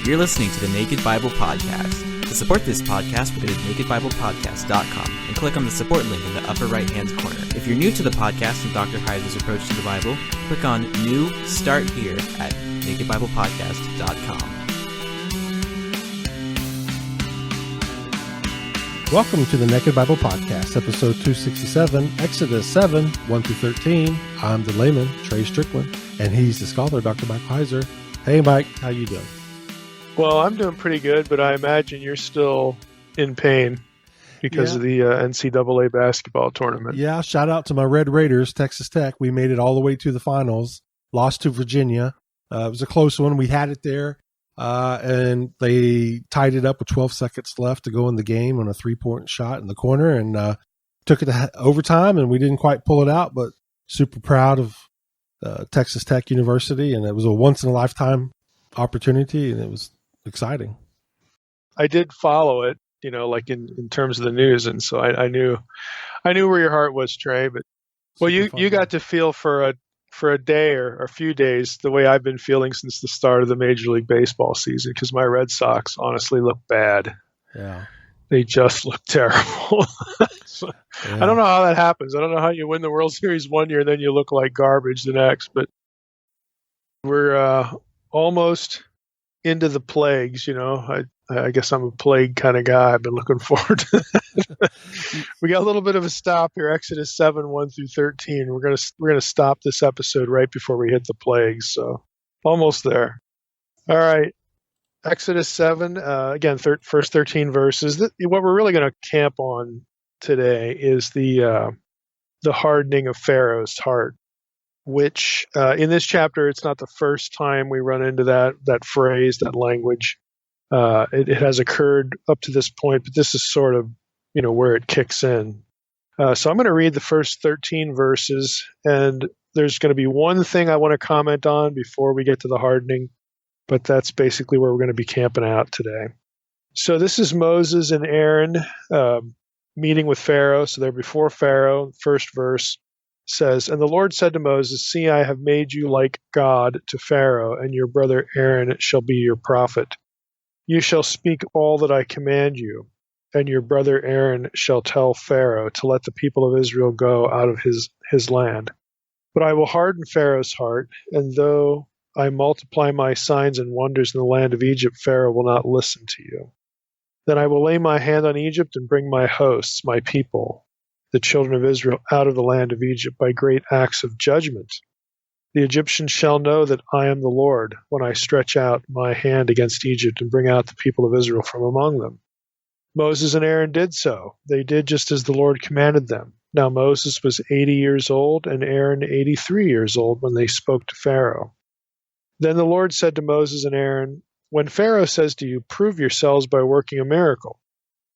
You're listening to the Naked Bible Podcast. To support this podcast, go to nakedbiblepodcast.com and click on the support link in the upper right-hand corner. If you're new to the podcast and Dr. Heiser's approach to the Bible, click on New Start Here at nakedbiblepodcast.com. Welcome to the Naked Bible Podcast, episode 267, Exodus 7, 1-13. I'm the layman, Trey Strickland, and he's the scholar, Dr. Mike Heiser. Hey, Mike, how you doing? Well, I'm doing pretty good, but I imagine you're still in pain because of the NCAA basketball tournament. Yeah, shout out to my Red Raiders, Texas Tech. We made it all the way to the finals, lost to Virginia. It was a close one. We had it there. And they tied it up with 12 seconds left to go in the game on a 3-point shot in the corner and took it to overtime, and we didn't quite pull it out, but super proud of Texas Tech University, and it was a once-in-a-lifetime opportunity, and it was exciting. I did follow it, like in terms of the news, and so I knew where your heart was, Trey. But well, you got to feel for a day or a few days the way I've been feeling since the start of the Major League Baseball season, because my Red Sox honestly look bad. Yeah. They just look terrible. I don't know how that happens. I don't know how you win the World Series one year and then you look like garbage the next, but we're almost into the plagues, I guess I'm a plague kind of guy. I've been looking forward to that. We got a little bit of a stop here, Exodus 7, 1-13. We're gonna stop this episode right before we hit the plagues, so almost there. All right, Exodus 7, again, first 13 verses. What we're really going to camp on today is the hardening of Pharaoh's heart, which in this chapter, it's not the first time we run into that phrase, that language. It has occurred up to this point, but this is sort of, where it kicks in. So I'm going to read the first 13 verses, and there's going to be one thing I want to comment on before we get to the hardening, but that's basically where we're going to be camping out today. So this is Moses and Aaron meeting with Pharaoh. So they're before Pharaoh. First verse says, "And the Lord said to Moses, See, I have made you like God to Pharaoh, and your brother Aaron shall be your prophet. You shall speak all that I command you, and your brother Aaron shall tell Pharaoh to let the people of Israel go out of his land. But I will harden Pharaoh's heart, and though I multiply my signs and wonders in the land of Egypt, Pharaoh will not listen to you. Then I will lay my hand on Egypt and bring my hosts, my people, the children of Israel, out of the land of Egypt by great acts of judgment. The Egyptians shall know that I am the Lord when I stretch out my hand against Egypt and bring out the people of Israel from among them." Moses and Aaron did so. They did just as the Lord commanded them. Now Moses was 80 years old and Aaron 83 years old when they spoke to Pharaoh. Then the Lord said to Moses and Aaron, "When Pharaoh says to you, 'Prove yourselves by working a miracle,'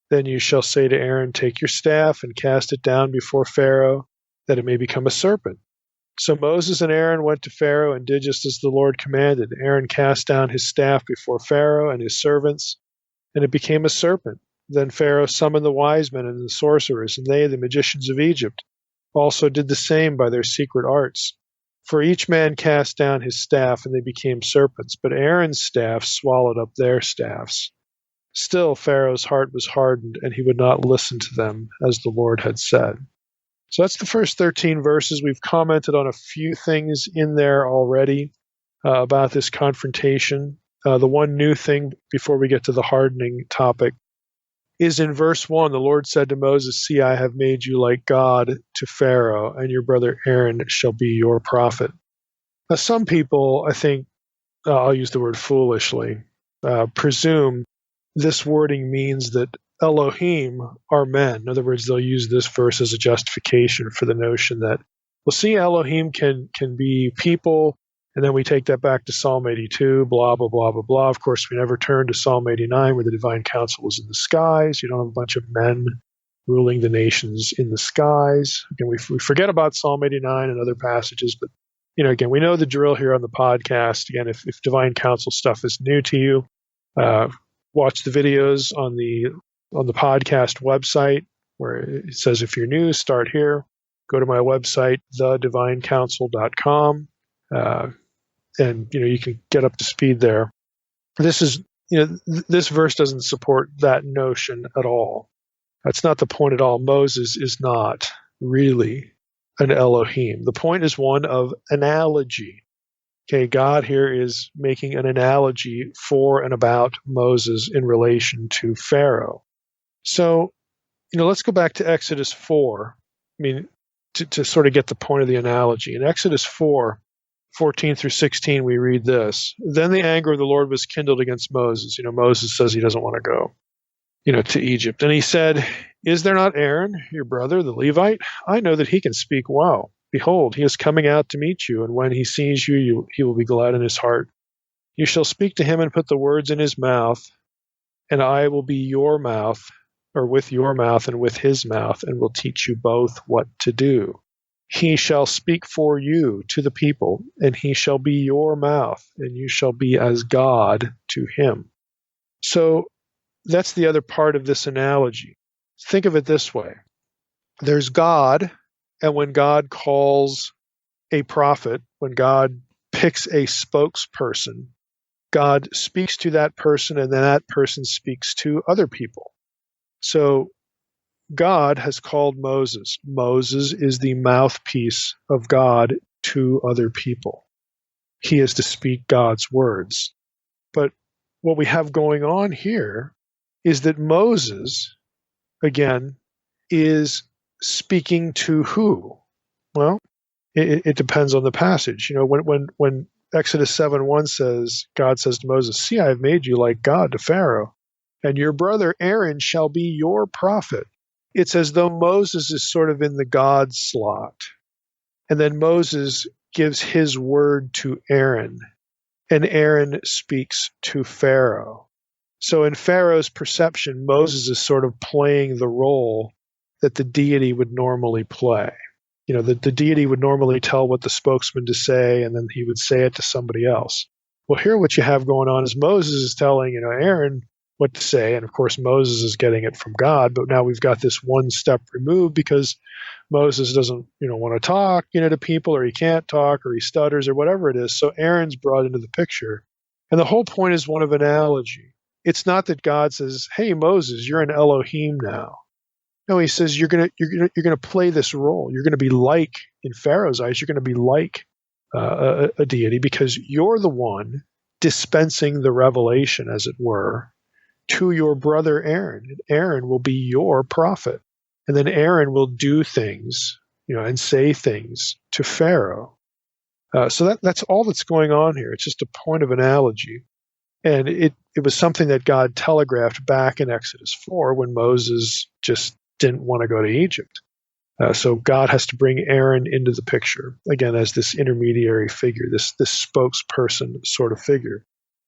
then you shall say to Aaron, 'Take your staff and cast it down before Pharaoh, that it may become a serpent.' So Moses and Aaron went to Pharaoh and did just as the Lord commanded. Aaron cast down his staff before Pharaoh and his servants, and it became a serpent. Then Pharaoh summoned the wise men and the sorcerers, and they, the magicians of Egypt, also did the same by their secret arts. For each man cast down his staff, and they became serpents, but Aaron's staff swallowed up their staffs. Still Pharaoh's heart was hardened, and he would not listen to them, as the Lord had said." So that's the first 13 verses. We've commented on a few things in there already about this confrontation. The one new thing before we get to the hardening topic is in verse 1, the Lord said to Moses, "See, I have made you like God to Pharaoh, and your brother Aaron shall be your prophet." Now, some people, I think, I'll use the word foolishly, presume this wording means that Elohim are men. In other words, they'll use this verse as a justification for the notion that, well, see, Elohim can be people, and then we take that back to Psalm 82, blah, blah, blah, blah, blah. Of course, we never turn to Psalm 89, where the divine council is in the skies. You don't have a bunch of men ruling the nations in the skies. Again, we forget about Psalm 89 and other passages, but, again, we know the drill here on the podcast. Again, if divine council stuff is new to you, watch the videos on the podcast website where it says, if you're new, start here. Go to my website, thedivinecouncil.com. And you can get up to speed there. This is this verse doesn't support that notion at all. That's not the point at all. Moses is not really an Elohim. The point is one of analogy. Okay, God here is making an analogy for and about Moses in relation to Pharaoh. So, let's go back to Exodus 4. To sort of get the point of the analogy. In Exodus 4:14 through 16, we read this. Then the anger of the Lord was kindled against Moses. Moses says he doesn't want to go, to Egypt. And he said, is there not Aaron, your brother, the Levite? I know that he can speak well. Behold, he is coming out to meet you, and when he sees you, he will be glad in his heart. You shall speak to him and put the words in his mouth, and I will be your mouth, or with your mouth and with his mouth, and will teach you both what to do. He shall speak for you to the people, and he shall be your mouth, and you shall be as God to him. So that's the other part of this analogy. Think of it this way. There's God, and when God calls a prophet, when God picks a spokesperson, God speaks to that person, and then that person speaks to other people. So God has called Moses. Moses is the mouthpiece of God to other people. He is to speak God's words. But what we have going on here is that Moses, again, is speaking to who? Well, it depends on the passage. When Exodus 7:1 says, God says to Moses, see, I have made you like God to Pharaoh, and your brother Aaron shall be your prophet. It's as though Moses is sort of in the God slot. And then Moses gives his word to Aaron, and Aaron speaks to Pharaoh. So in Pharaoh's perception, Moses is sort of playing the role that the deity would normally play. The deity would normally tell what the spokesman to say, and then he would say it to somebody else. Well, here what you have going on is Moses is telling, Aaron what to say, and of course Moses is getting it from God, but now we've got this one step removed because Moses doesn't, want to talk, to people, or he can't talk, or he stutters, or whatever it is. So Aaron's brought into the picture. And the whole point is one of analogy. It's not that God says, hey, Moses, you're an Elohim now. No, he says you're gonna play this role. You're gonna be like, in Pharaoh's eyes, you're gonna be like a deity because you're the one dispensing the revelation, as it were, to your brother Aaron. And Aaron will be your prophet, and then Aaron will do things, and say things to Pharaoh. So that's all that's going on here. It's just a point of analogy. And it was something that God telegraphed back in Exodus 4 when Moses just didn't want to go to Egypt. So God has to bring Aaron into the picture, again, as this intermediary figure, this spokesperson sort of figure.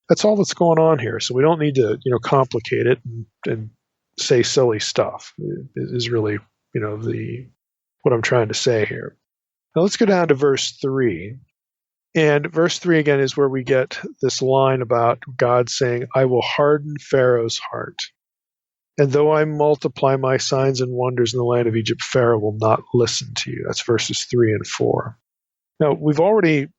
That's all that's going on here. So we don't need to, complicate it and say silly stuff. It is really, what I'm trying to say here. Now let's go down to verse 3. And verse 3 again is where we get this line about God saying, I will harden Pharaoh's heart. And though I multiply my signs and wonders in the land of Egypt, Pharaoh will not listen to you. That's verses 3 and 4. Now, we've already,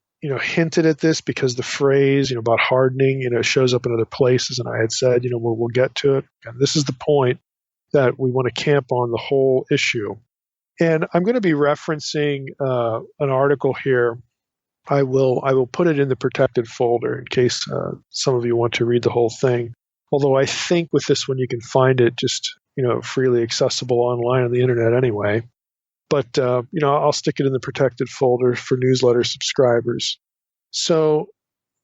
hinted at this because the phrase, about hardening, shows up in other places. And I had said, we'll get to it. And this is the point that we want to camp on the whole issue. And I'm going to be referencing an article here. I will put it in the protected folder in case some of you want to read the whole thing. Although I think with this one you can find it just freely accessible online on the internet anyway. But I'll stick it in the protected folder for newsletter subscribers. So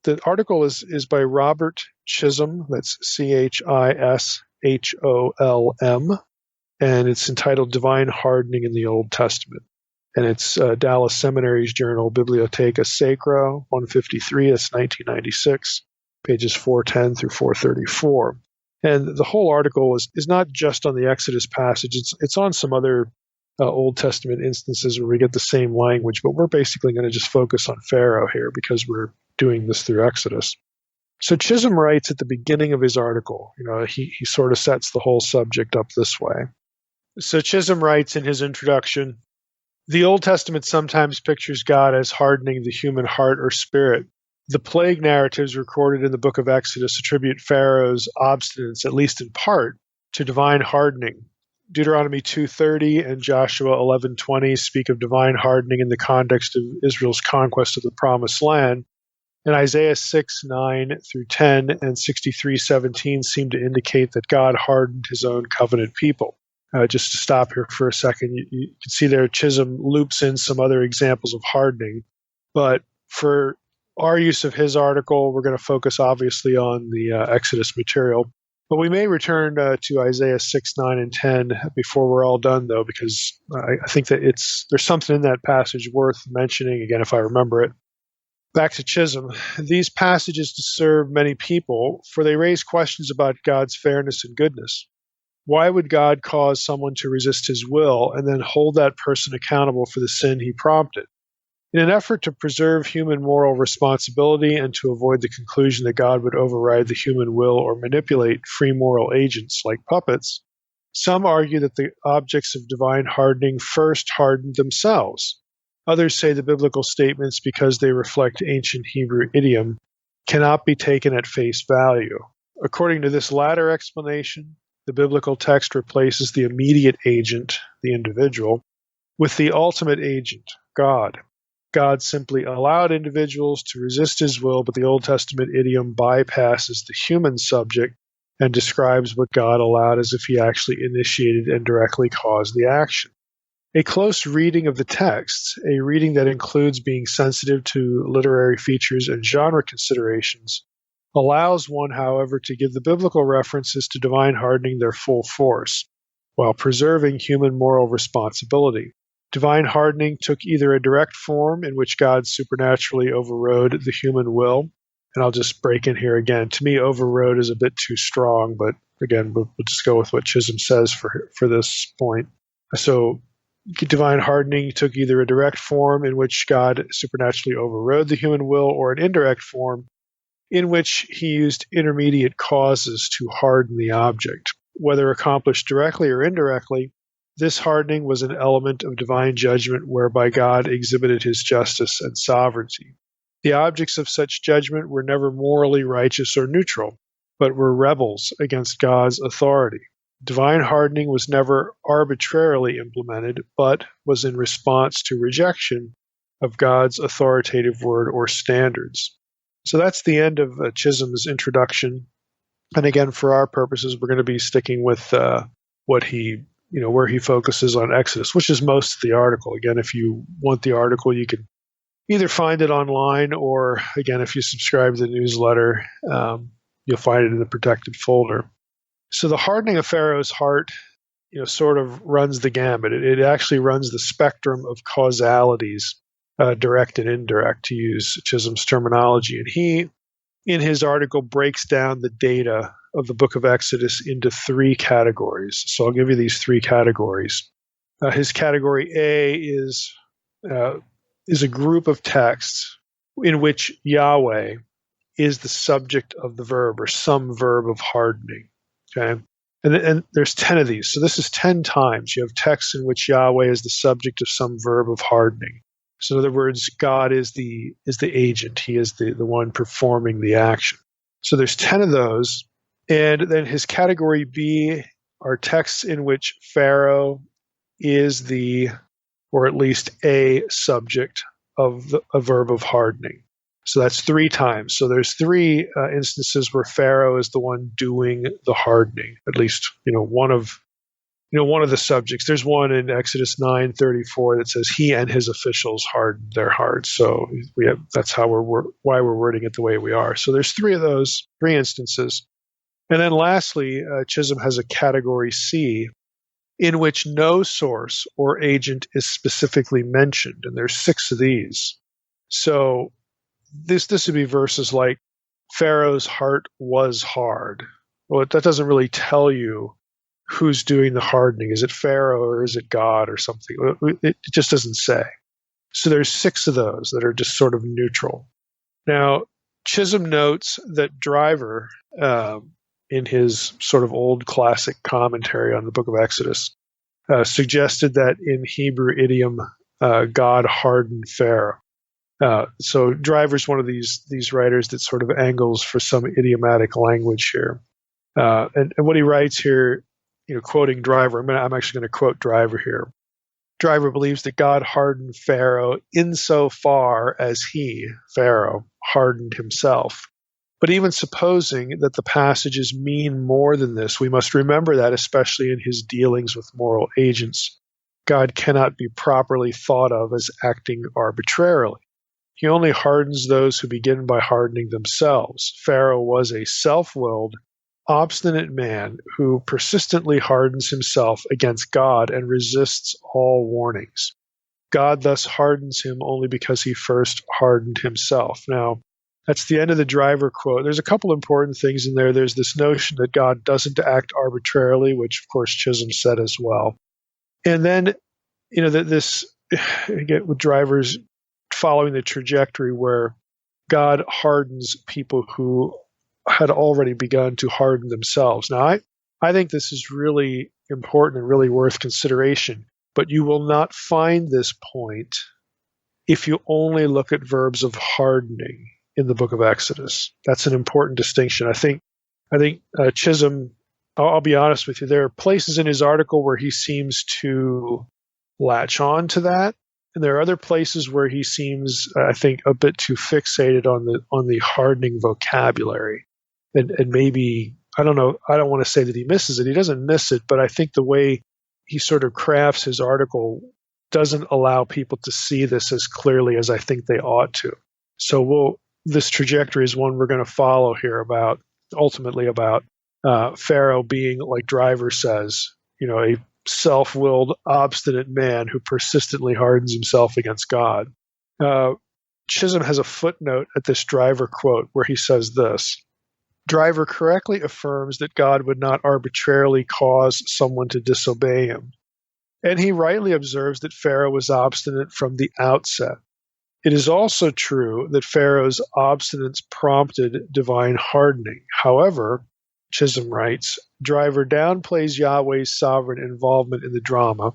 the article is by Robert Chisholm. That's CHISHOLM, and it's entitled "Divine Hardening in the Old Testament." And it's Dallas Seminary's journal, Bibliotheca Sacra, 153. That's 1996, pages 410 through 434. And the whole article is not just on the Exodus passage. It's on some other Old Testament instances where we get the same language, but we're basically going to just focus on Pharaoh here because we're doing this through Exodus. So Chisholm writes at the beginning of his article, he sort of sets the whole subject up this way. So Chisholm writes in his introduction, the Old Testament sometimes pictures God as hardening the human heart or spirit The plague narratives recorded in the book of Exodus attribute Pharaoh's obstinance, at least in part, to divine hardening. Deuteronomy 2:30 and Joshua 11:20 speak of divine hardening in the context of Israel's conquest of the Promised Land, and Isaiah 6:9 through 10 and 63:17 seem to indicate that God hardened his own covenant people. Just to stop here for a second, you can see there Chisholm loops in some other examples of hardening, but for our use of his article, we're going to focus obviously on the Exodus material. But we may return to Isaiah 6, 9, and 10 before we're all done, though, because I think that there's something in that passage worth mentioning, again, if I remember it. Back to Chisholm. These passages disturb many people, for they raise questions about God's fairness and goodness. Why would God cause someone to resist his will and then hold that person accountable for the sin he prompted? In an effort to preserve human moral responsibility and to avoid the conclusion that God would override the human will or manipulate free moral agents like puppets, some argue that the objects of divine hardening first hardened themselves. Others say the biblical statements, because they reflect ancient Hebrew idiom, cannot be taken at face value. According to this latter explanation, the biblical text replaces the immediate agent, the individual, with the ultimate agent, God. God simply allowed individuals to resist his will, but the Old Testament idiom bypasses the human subject and describes what God allowed as if he actually initiated and directly caused the action. A close reading of the text, a reading that includes being sensitive to literary features and genre considerations, allows one, however, to give the biblical references to divine hardening their full force, while preserving human moral responsibility. Divine hardening took either a direct form in which God supernaturally overrode the human will, and I'll just break in here again. To me, overrode is a bit too strong, but again, we'll just go with what Chisholm says for this point. So divine hardening took either a direct form in which God supernaturally overrode the human will, or an indirect form in which he used intermediate causes to harden the object. Whether accomplished directly or indirectly, this hardening was an element of divine judgment whereby God exhibited his justice and sovereignty. The objects of such judgment were never morally righteous or neutral, but were rebels against God's authority. Divine hardening was never arbitrarily implemented, but was in response to rejection of God's authoritative word or standards. So that's the end of Chisholm's introduction. And again, for our purposes, we're going to be sticking with what he where he focuses on Exodus, which is most of the article. Again, if you want the article, you can either find it online, or again, if you subscribe to the newsletter, you'll find it in the protected folder. So the hardening of Pharaoh's heart, sort of runs the gamut. It actually runs the spectrum of causalities, direct and indirect, to use Chisholm's terminology. And he, in his article, breaks down the data of the book of Exodus into three categories. So I'll give you these three categories. His category A is a group of texts in which Yahweh is the subject of the verb, or some verb of hardening. Okay, and there's 10 of these. So this is 10 times you have texts in which Yahweh is the subject of some verb of hardening. So in other words, God is the agent. He is the one performing the action. So there's 10 of those. And then his category B are texts in which Pharaoh is or at least a subject of a verb of hardening. So that's 3 times. So there's 3 instances where Pharaoh is the one doing the hardening. At least, one of the subjects. There's one in Exodus 9:34 that says he and his officials hardened their hearts. So that's why we're wording it the way we are. So there's 3 of those, 3 instances. And then lastly, Chisholm has a category C in which no source or agent is specifically mentioned. And there's 6 of these. So this would be verses like, Pharaoh's heart was hard. Well, that doesn't really tell you who's doing the hardening. Is it Pharaoh or is it God or something? It just doesn't say. So there's 6 of those that are just sort of neutral. Now, Chisholm notes that Driver, in his sort of old classic commentary on the book of Exodus, suggested that in Hebrew idiom, God hardened Pharaoh. So Driver's one of these writers that sort of angles for some idiomatic language here. And what he writes here, quoting Driver, I'm actually going to quote Driver here. Driver believes that God hardened Pharaoh insofar as he, Pharaoh, hardened himself. But even supposing that the passages mean more than this, we must remember that, especially in his dealings with moral agents, God cannot be properly thought of as acting arbitrarily. He only hardens those who begin by hardening themselves. Pharaoh was a self-willed, obstinate man who persistently hardens himself against God and resists all warnings. God thus hardens him only because he first hardened himself. Now, that's the end of the Driver quote. There's a couple important things in there. There's this notion that God doesn't act arbitrarily, which of course Chisholm said as well. And then, this, again, with Driver's following the trajectory where God hardens people who had already begun to harden themselves. Now, I think this is really important and really worth consideration, but you will not find this point if you only look at verbs of hardening in the book of Exodus. That's an important distinction. I think Chisholm, I'll be honest with you, there are places in his article where he seems to latch on to that, and there are other places where he seems, I think, a bit too fixated on the hardening vocabulary. And maybe, I don't know, I don't want to say that he misses it. He doesn't miss it, but I think the way he sort of crafts his article doesn't allow people to see this as clearly as I think they ought to. So this trajectory is one we're going to follow here ultimately about Pharaoh being, like Driver says, a self-willed, obstinate man who persistently hardens himself against God. Chisholm has a footnote at this Driver quote where he says this: Driver correctly affirms that God would not arbitrarily cause someone to disobey him, and he rightly observes that Pharaoh was obstinate from the outset. It is also true that Pharaoh's obstinance prompted divine hardening. However, Chisholm writes, Driver downplays Yahweh's sovereign involvement in the drama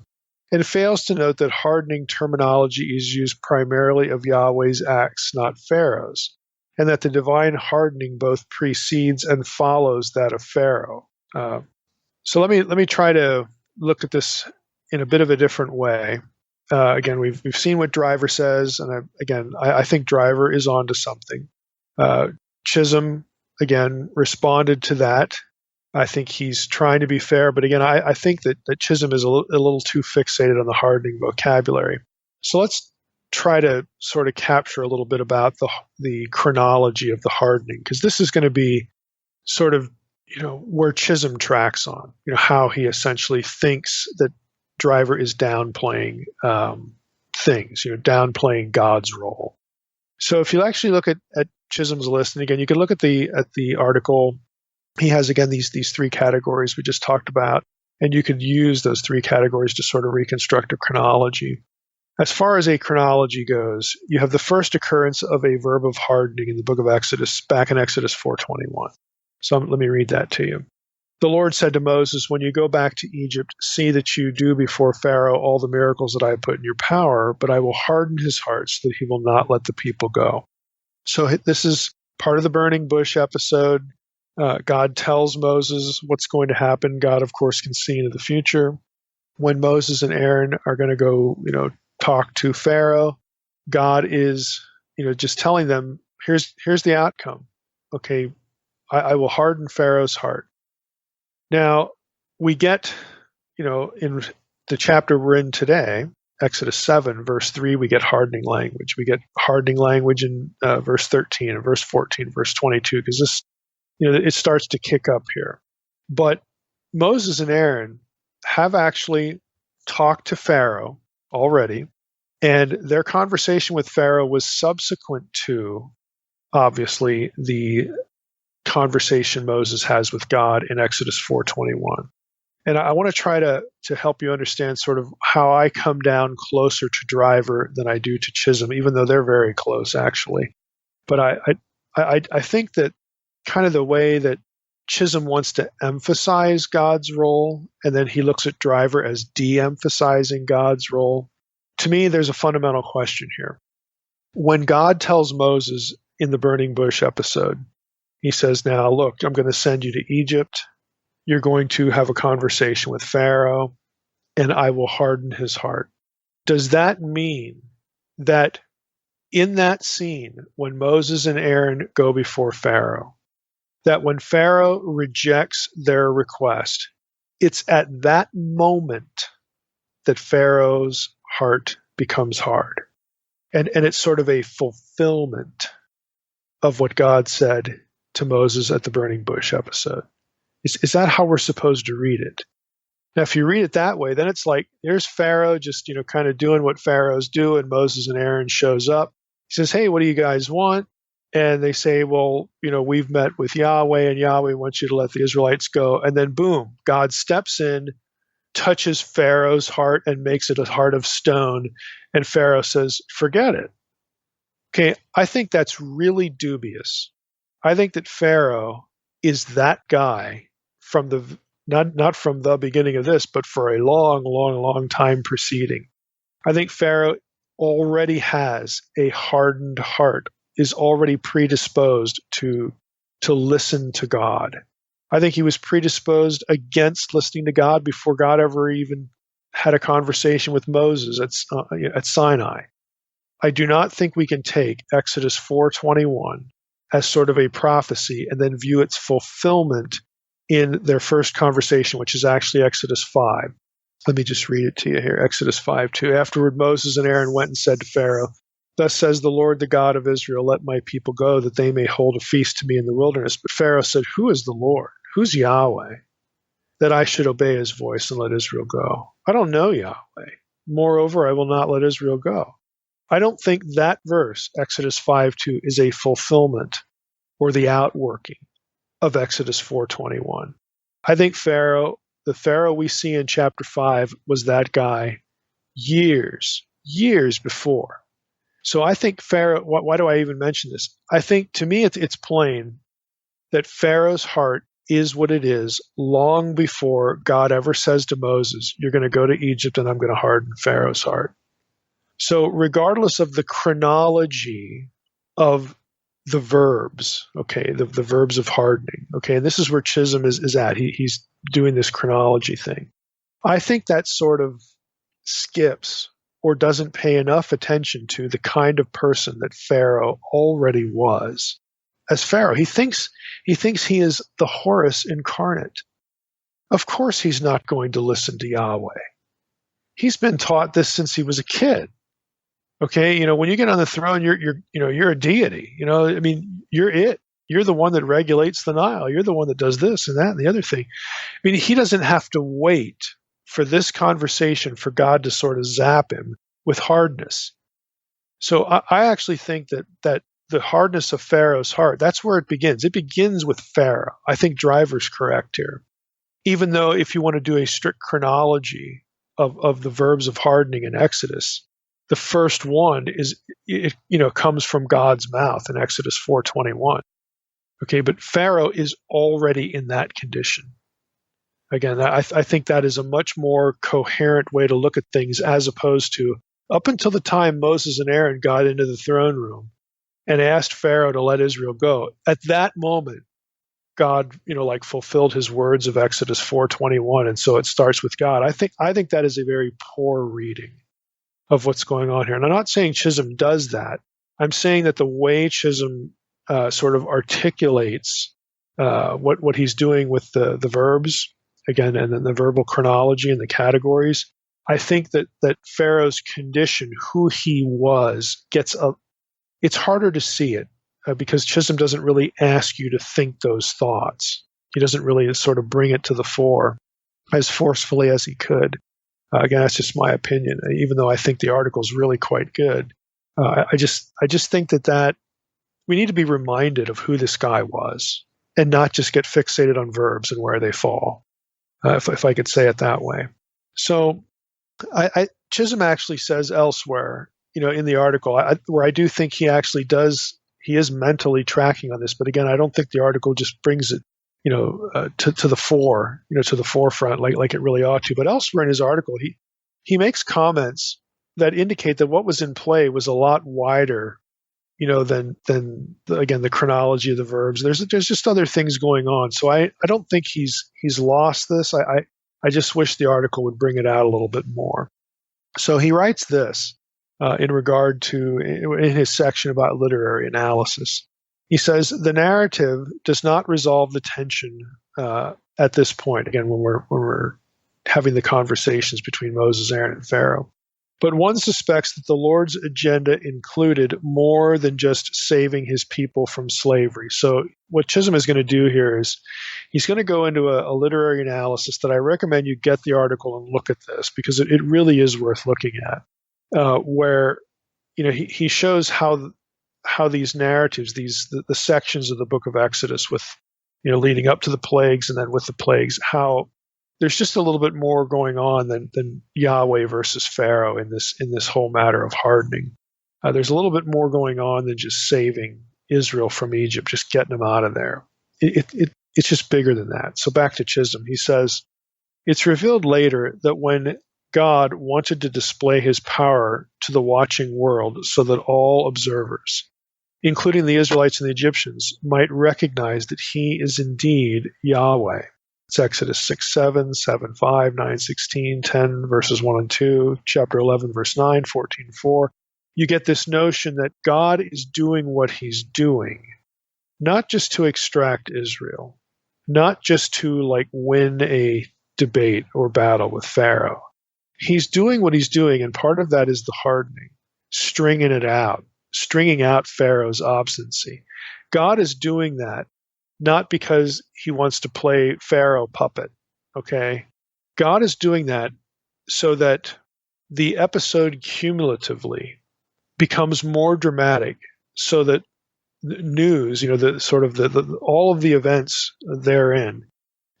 and fails to note that hardening terminology is used primarily of Yahweh's acts, not Pharaoh's, and that the divine hardening both precedes and follows that of Pharaoh. So let me try to look at this in a bit of a different way. Again, we've seen what Driver says, and I think Driver is onto something. Chisholm, again, responded to that. I think he's trying to be fair, but again, I think that Chisholm is a little too fixated on the hardening vocabulary. So let's try to sort of capture a little bit about the chronology of the hardening, because this is going to be sort of where Chisholm tracks on, how he essentially thinks that Driver is downplaying things, downplaying God's role. So if you actually look at Chisholm's list, and again, you can look at the article. He has, again, these three categories we just talked about, and you could use those three categories to sort of reconstruct a chronology. As far as a chronology goes, you have the first occurrence of a verb of hardening in the book of Exodus, back in Exodus 4:21. So let me read that to you. The Lord said to Moses, when you go back to Egypt, see that you do before Pharaoh all the miracles that I have put in your power, but I will harden his heart so that he will not let the people go. So this is part of the burning bush episode. God tells Moses what's going to happen. God, of course, can see into the future. When Moses and Aaron are going to go, talk to Pharaoh, God is, just telling them, here's the outcome. Okay, I will harden Pharaoh's heart. Now, we get, in the chapter we're in today, Exodus 7, verse 3, we get hardening language. We get hardening language in verse 13 and verse 14, verse 22, because this, it starts to kick up here. But Moses and Aaron have actually talked to Pharaoh already, and their conversation with Pharaoh was subsequent to, obviously, the conversation Moses has with God in Exodus 4:21. And I want to try to help you understand sort of how I come down closer to Driver than I do to Chisholm, even though they're very close, actually. But I think that kind of the way that Chisholm wants to emphasize God's role, and then he looks at Driver as de-emphasizing God's role. To me, there's a fundamental question here. When God tells Moses in the burning bush episode, he says, now look, I'm going to send you to Egypt. You're going to have a conversation with Pharaoh, and I will harden his heart. Does that mean that in that scene, when Moses and Aaron go before Pharaoh, that when Pharaoh rejects their request, it's at that moment that Pharaoh's heart becomes hard? And it's sort of a fulfillment of what God said to Moses at the burning bush episode. Is that how we're supposed to read it? Now, if you read it that way, then it's like there's Pharaoh just, kind of doing what pharaohs do, and Moses and Aaron shows up. He says, hey, what do you guys want? And they say, well, we've met with Yahweh, and Yahweh wants you to let the Israelites go. And then boom, God steps in, touches Pharaoh's heart and makes it a heart of stone. And Pharaoh says, forget it. Okay, I think that's really dubious. I think that Pharaoh is that guy from the not from the beginning of this, but for a long, long, long time preceding. I think Pharaoh already has a hardened heart, is already predisposed to listen to God. I think he was predisposed against listening to God before God ever even had a conversation with Moses at Sinai. I do not think we can take Exodus 4:21 as sort of a prophecy and then view its fulfillment in their first conversation, which is actually Exodus 5. Let me just read it to you here. Exodus 5:2. Afterward, Moses and Aaron went and said to Pharaoh, thus says the Lord, the God of Israel, let my people go, that they may hold a feast to me in the wilderness. But Pharaoh said, who is the Lord? Who's Yahweh, that I should obey his voice and let Israel go? I don't know Yahweh. Moreover, I will not let Israel go. I don't think that verse, Exodus 5:2, is a fulfillment or the outworking of Exodus 4:21. I think the Pharaoh we see in chapter 5 was that guy years before. So I think Pharaoh, why do I even mention this? I think, to me, it's plain that Pharaoh's heart is what it is long before God ever says to Moses, you're going to go to Egypt and I'm going to harden Pharaoh's heart. So regardless of the chronology of the verbs, okay, the verbs of hardening, okay, and this is where Chisholm is at. He's doing this chronology thing. I think that sort of skips or doesn't pay enough attention to the kind of person that Pharaoh already was. As Pharaoh, he thinks he is the Horus incarnate. Of course he's not going to listen to Yahweh. He's been taught this since he was a kid. Okay, when you get on the throne, you're a deity. I mean, you're it. You're the one that regulates the Nile. You're the one that does this and that and the other thing. I mean, he doesn't have to wait for this conversation for God to sort of zap him with hardness. So I actually think that the hardness of Pharaoh's heart, that's where it begins. It begins with Pharaoh. I think Driver's correct here. Even though if you want to do a strict chronology of the verbs of hardening in Exodus, the first one comes from God's mouth in Exodus 4:21. Okay, but Pharaoh is already in that condition. Again, I think that is a much more coherent way to look at things, as opposed to up until the time Moses and Aaron got into the throne room and asked Pharaoh to let Israel go. At that moment, God, fulfilled his words of Exodus 4:21, and so it starts with God. I think that is a very poor reading of what's going on here. And I'm not saying Chisholm does that. I'm saying that the way Chisholm sort of articulates what he's doing with the verbs, again, and then the verbal chronology and the categories, I think that Pharaoh's condition, who he was, it's harder to see it because Chisholm doesn't really ask you to think those thoughts. He doesn't really sort of bring it to the fore as forcefully as he could. Again, that's just my opinion, even though I think the article is really quite good. I just think that we need to be reminded of who this guy was and not just get fixated on verbs and where they fall, if I could say it that way. So Chisholm actually says elsewhere, in the article, where I do think he actually he is mentally tracking on this. But again, I don't think the article just brings it to the fore, to the forefront like it really ought to. But elsewhere in his article, he makes comments that indicate that what was in play was a lot wider than again the chronology of the verbs. There's just other things going on. So I don't think he's lost this. I just wish the article would bring it out a little bit more. So he writes this in regard to in his section about literary analysis. He says the narrative does not resolve the tension at this point. Again, when we're having the conversations between Moses, Aaron, and Pharaoh. But one suspects that the Lord's agenda included more than just saving his people from slavery. So what Chisholm is going to do here is he's going to go into a literary analysis that I recommend you get the article and look at this, because it really is worth looking at, where he shows how these narratives, the sections of the book of Exodus with leading up to the plagues and then with the plagues, how there's just a little bit more going on than Yahweh versus Pharaoh in this whole matter of hardening. There's a little bit more going on than just saving Israel from Egypt, just getting them out of there. It's just bigger than that. So back to Chisholm, he says, it's revealed later that when God wanted to display his power to the watching world so that all observers, including the Israelites and the Egyptians, might recognize that he is indeed Yahweh. It's Exodus 6:7, 7:5, 9:16, 10 verses 1 and 2, chapter 11 verse 9, 14:4. You get this notion that God is doing what he's doing, not just to extract Israel, not just to win a debate or battle with Pharaoh. He's doing what he's doing, and part of that is the hardening, stringing out Pharaoh's obstinacy. God is doing that not because he wants to play Pharaoh puppet, okay? God is doing that so that the episode cumulatively becomes more dramatic, so that the news, all of the events therein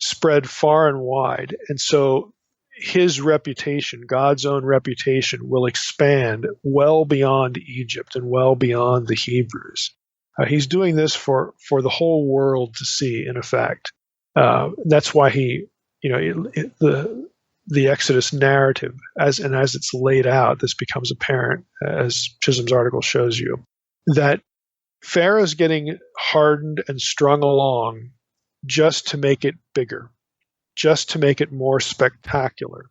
spread far and wide. And so his reputation, God's own reputation, will expand well beyond Egypt and well beyond the Hebrews. He's doing this for the whole world to see, in effect. That's why the Exodus narrative, as it's laid out, this becomes apparent, as Chisholm's article shows you, that Pharaoh's getting hardened and strung along just to make it bigger, just to make it more spectacular,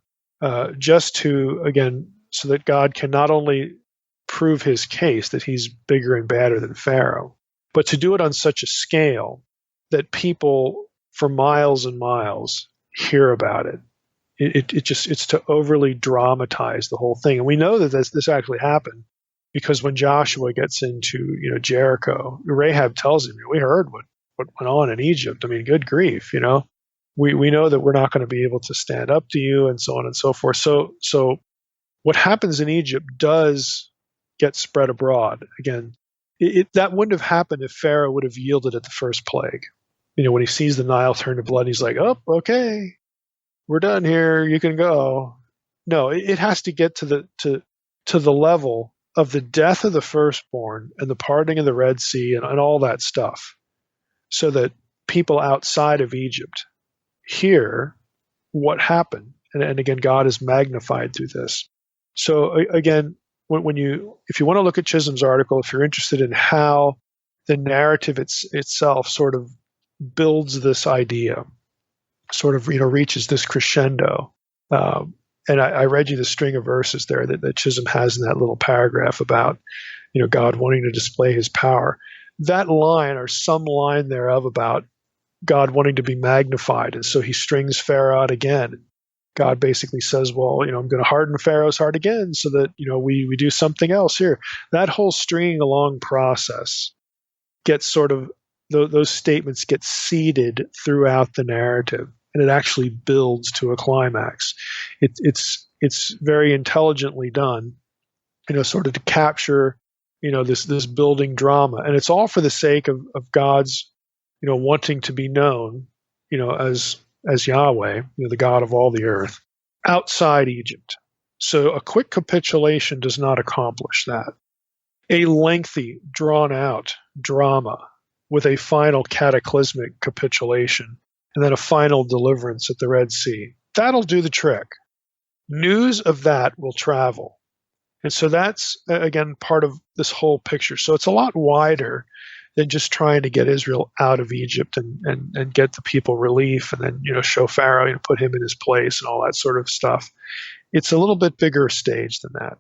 just to, again, so that God can not only prove his case that he's bigger and badder than Pharaoh, but to do it on such a scale that people for miles and miles hear about it. It's to overly dramatize the whole thing. And we know that this actually happened, because when Joshua gets into Jericho, Rahab tells him, we heard what went on in Egypt. I mean, good grief, we know that we're not going to be able to stand up to you, and so on and so forth. So what happens in Egypt does get spread abroad. Again, that wouldn't have happened if Pharaoh would have yielded at the first plague. When he sees the Nile turn to blood, he's like, oh, okay, we're done here, you can go. No, it has to get to the level of the death of the firstborn and the parting of the Red Sea and all that stuff, so that people outside of Egypt hear what happened. And again, God is magnified through this. So again, if you want to look at Chisholm's article, if you're interested in how the narrative itself sort of builds this idea, sort of reaches this crescendo, and I read you the string of verses there that Chisholm has in that little paragraph about God wanting to display his power. That line, or some line thereof, about God wanting to be magnified, and so he strings Pharaoh out again. God basically says, well, I'm going to harden Pharaoh's heart again so that, we do something else here. That whole stringing along process gets sort of, those statements get seeded throughout the narrative, and it actually builds to a climax. It's very intelligently done, sort of to capture, this building drama. And it's all for the sake of God's, wanting to be known, as Yahweh, the God of all the earth, outside Egypt. So a quick capitulation does not accomplish that. A lengthy, drawn-out drama with a final cataclysmic capitulation and then a final deliverance at the Red Sea, that'll do the trick. News of that will travel. And so that's, again, part of this whole picture. So it's a lot wider than just trying to get Israel out of Egypt and get the people relief and then, show Pharaoh, put him in his place and all that sort of stuff. It's a little bit bigger stage than that.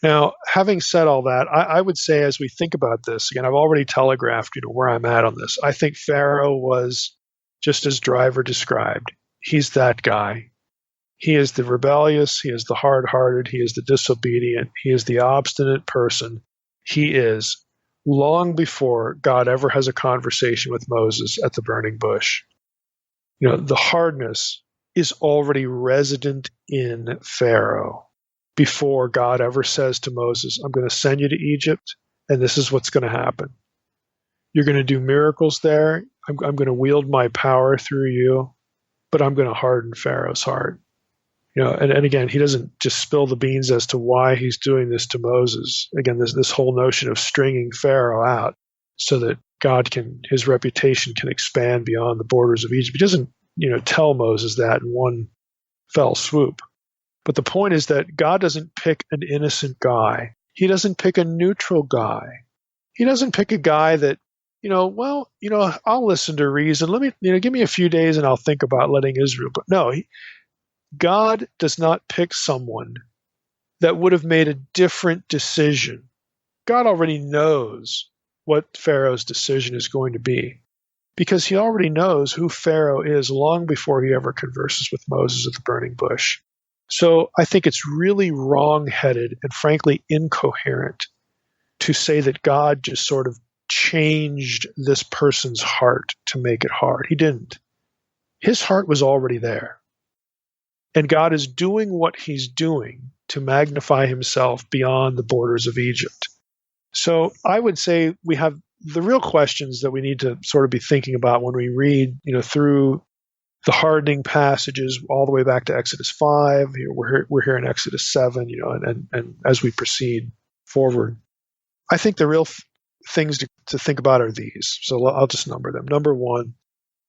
Now, having said all that, I would say as we think about this, again, I've already telegraphed, where I'm at on this. I think Pharaoh was just as Driver described. He's that guy. He is the rebellious. He is the hard-hearted. He is the disobedient. He is the obstinate person. He is long before God ever has a conversation with Moses at the burning bush. The hardness is already resident in Pharaoh before God ever says to Moses, I'm going to send you to Egypt, and this is what's going to happen. You're going to do miracles there. I'm going to wield my power through you, but I'm going to harden Pharaoh's heart. And again, he doesn't just spill the beans as to why he's doing this to Moses. Again, this whole notion of stringing Pharaoh out so that his reputation can expand beyond the borders of Egypt. He doesn't, tell Moses that in one fell swoop. But the point is that God doesn't pick an innocent guy. He doesn't pick a neutral guy. He doesn't pick a guy that, I'll listen to reason. Let me, give me a few days and I'll think about letting Israel. But no, God does not pick someone that would have made a different decision. God already knows what Pharaoh's decision is going to be because he already knows who Pharaoh is long before he ever converses with Moses at the burning bush. So I think it's really wrong-headed and frankly incoherent to say that God just sort of changed this person's heart to make it hard. He didn't. His heart was already there. And God is doing what he's doing to magnify himself beyond the borders of Egypt. So I would say we have the real questions that we need to sort of be thinking about when we read, through the hardening passages all the way back to Exodus 5. We're here in Exodus 7, and as we proceed forward. I think the real things to think about are these. So I'll just number them. Number one,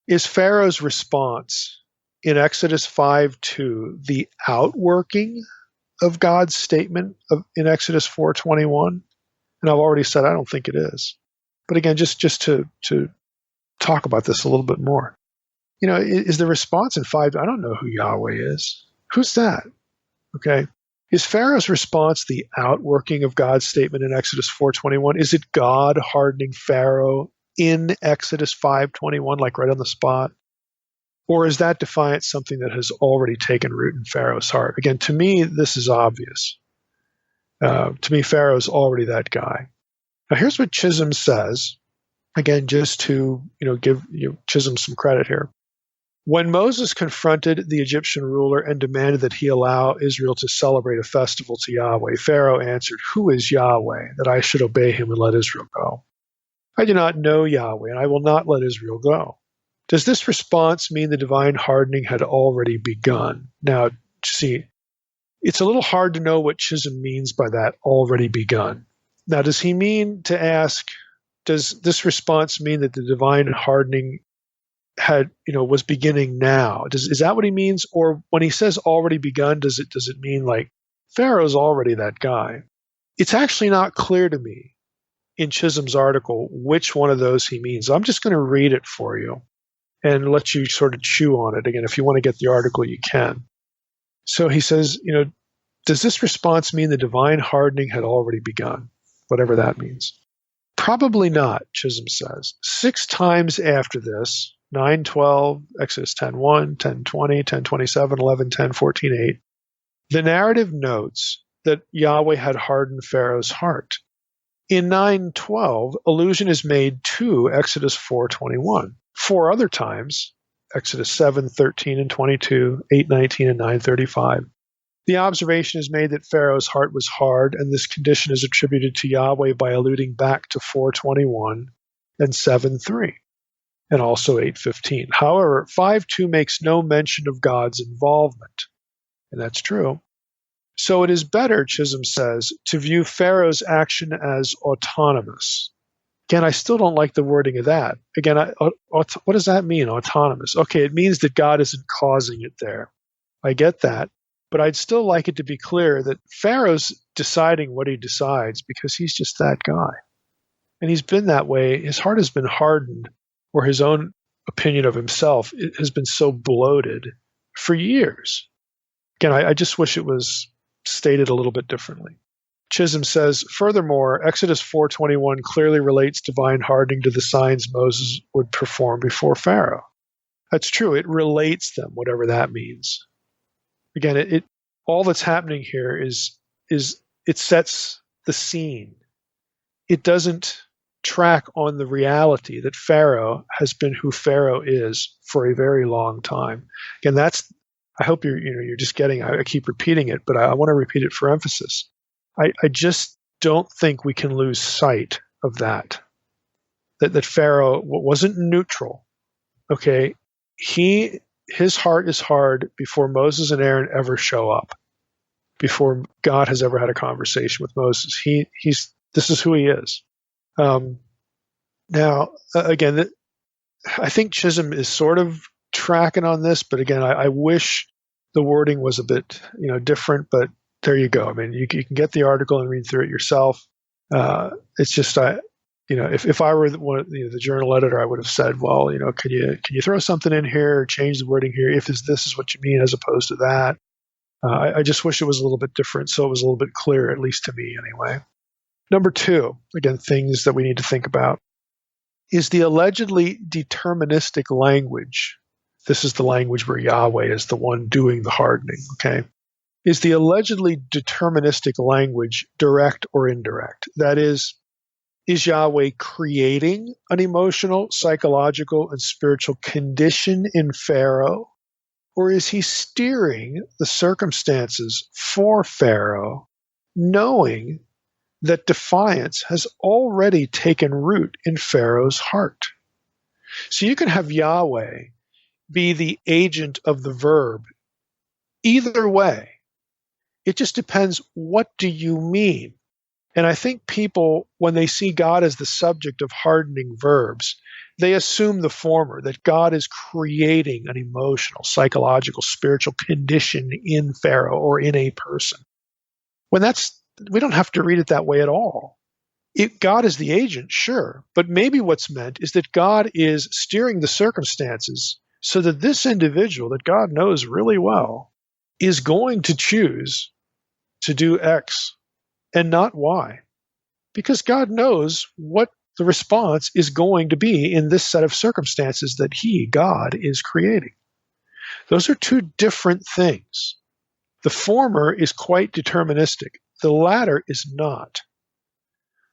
is Pharaoh's response in Exodus 5:2 the outworking of God's statement in Exodus 4:21? And I've already said I don't think it is. But again, just to talk about this a little bit more. Is the response in 5, I don't know who Yahweh is. Who's that? Okay. Is Pharaoh's response the outworking of God's statement in Exodus 4:21? Is it God hardening Pharaoh in Exodus 5:21, like right on the spot? Or is that defiance something that has already taken root in Pharaoh's heart? Again, to me, this is obvious. To me, Pharaoh's already that guy. Now, here's what Chisholm says. Again, just to give Chisholm some credit here. When Moses confronted the Egyptian ruler and demanded that he allow Israel to celebrate a festival to Yahweh, Pharaoh answered, "Who is Yahweh, that I should obey him and let Israel go? I do not know Yahweh, and I will not let Israel go." Does this response mean the divine hardening had already begun? Now, see, it's a little hard to know what Chisholm means by that, already begun. Now, does he mean to ask, does this response mean that the divine hardening was beginning now? Is that what he means? Or when he says already begun, does it mean like Pharaoh's already that guy? It's actually not clear to me in Chisholm's article which one of those he means. I'm just going to read it for you and let you sort of chew on it. Again, if you want to get the article, you can. So he says, does this response mean the divine hardening had already begun? Whatever that means. Probably not, Chisholm says. 6 times after this, 9:12, Exodus 10:1, 10:20, 10:27, 11:10, 14:8, the narrative notes that Yahweh had hardened Pharaoh's heart. In 9:12, allusion is made to Exodus 4:21. 4 other times, Exodus 7:13 and 22, 8:19 and 9:35, the observation is made that Pharaoh's heart was hard, and this condition is attributed to Yahweh by alluding back to 4:21 and 7:3, and also 8:15. However, 5:2 makes no mention of God's involvement, and that's true. So it is better, Chisholm says, to view Pharaoh's action as autonomous. Again, I still don't like the wording of that. Again, what does that mean, autonomous? Okay, it means that God isn't causing it there. I get that. But I'd still like it to be clear that Pharaoh's deciding what he decides because he's just that guy. And he's been that way. His heart has been hardened, or his own opinion of himself has been so bloated for years. Again, I just wish it was stated a little bit differently. Chisholm says, furthermore, Exodus 4:21 clearly relates divine hardening to the signs Moses would perform before Pharaoh. That's true. It relates them, whatever that means. Again, it all that's happening here is it sets the scene. It doesn't track on the reality that Pharaoh has been who Pharaoh is for a very long time. Again, I hope you're just getting. I keep repeating it, but I want to repeat it for emphasis. I just don't think we can lose sight of that Pharaoh wasn't neutral. Okay, his heart is hard before Moses and Aaron ever show up, before God has ever had a conversation with Moses. This is who he is. Now, again, I think Chisholm is sort of tracking on this, but again, I wish the wording was a bit, different. But there you go. I mean, you can get the article and read through it yourself. It's just, if I were the journal editor, I would have said, well, can you throw something in here, or change the wording here if this is what you mean, as opposed to that. I just wish it was a little bit different, so it was a little bit clearer, at least to me anyway. Number 2, again, things that we need to think about, is the allegedly deterministic language. This is the language where Yahweh is the one doing the hardening, okay? Is the allegedly deterministic language direct or indirect? That is Yahweh creating an emotional, psychological, and spiritual condition in Pharaoh? Or is he steering the circumstances for Pharaoh, knowing that defiance has already taken root in Pharaoh's heart? So you can have Yahweh be the agent of the verb either way. It just depends, what do you mean? And I think people, when they see God as the subject of hardening verbs, they assume the former, that God is creating an emotional, psychological, spiritual condition in Pharaoh or in a person. We don't have to read it that way at all. God is the agent, sure, but maybe what's meant is that God is steering the circumstances so that this individual that God knows really well is going to choose to do X and not Y, because God knows what the response is going to be in this set of circumstances that God, is creating. Those are two different things. The former is quite deterministic. The latter is not.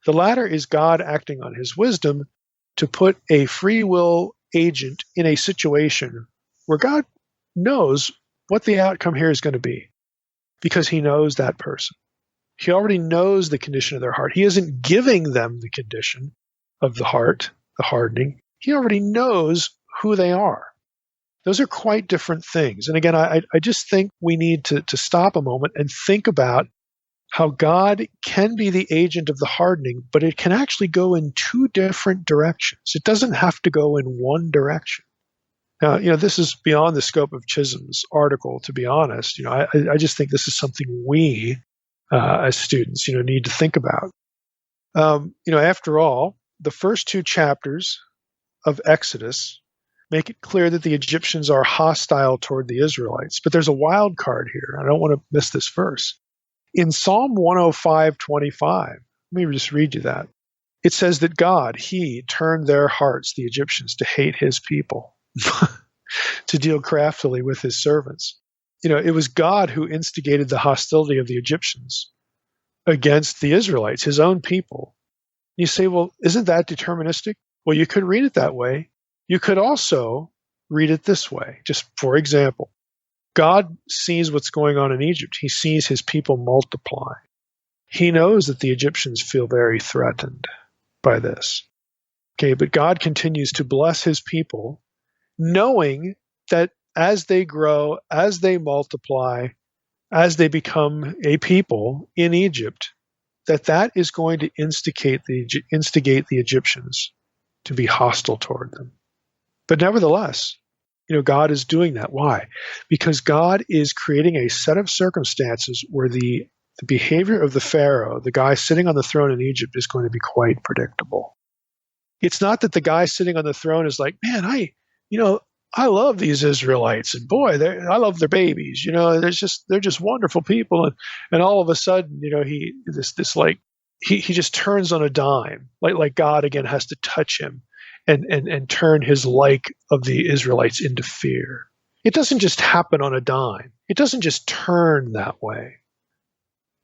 The latter is God acting on his wisdom to put a free will agent in a situation where God knows what the outcome here is going to be, because he knows that person. He already knows the condition of their heart. He isn't giving them the condition of the heart, the hardening. He already knows who they are. Those are quite different things. And again, I just think we need to stop a moment and think about how God can be the agent of the hardening, but it can actually go in two different directions. It doesn't have to go in one direction. Now, this is beyond the scope of Chisholm's article, to be honest. I just think this is something we, as students, need to think about. After all, the first 2 chapters of Exodus make it clear that the Egyptians are hostile toward the Israelites. But there's a wild card here. I don't want to miss this verse. In Psalm 105:25, let me just read you that. It says that God, he turned their hearts, the Egyptians, to hate his people, to deal craftily with his servants. It was God who instigated the hostility of the Egyptians against the Israelites, his own people. You say, well, isn't that deterministic? Well, you could read it that way. You could also read it this way. Just for example, God sees what's going on in Egypt. He sees his people multiply. He knows that the Egyptians feel very threatened by this. Okay, but God continues to bless his people, knowing that as they grow, as they multiply, as they become a people in Egypt, that is going to instigate the Egyptians to be hostile toward them. But nevertheless, God is doing that. Why? Because God is creating a set of circumstances where the behavior of the Pharaoh, the guy sitting on the throne in Egypt, is going to be quite predictable. It's not that the guy sitting on the throne is like, man, I love these Israelites, and boy, I love their babies. They're just wonderful people, and all of a sudden, he just turns on a dime, like God again has to touch him and turn his like of the Israelites into fear. It doesn't just happen on a dime. It doesn't just turn that way.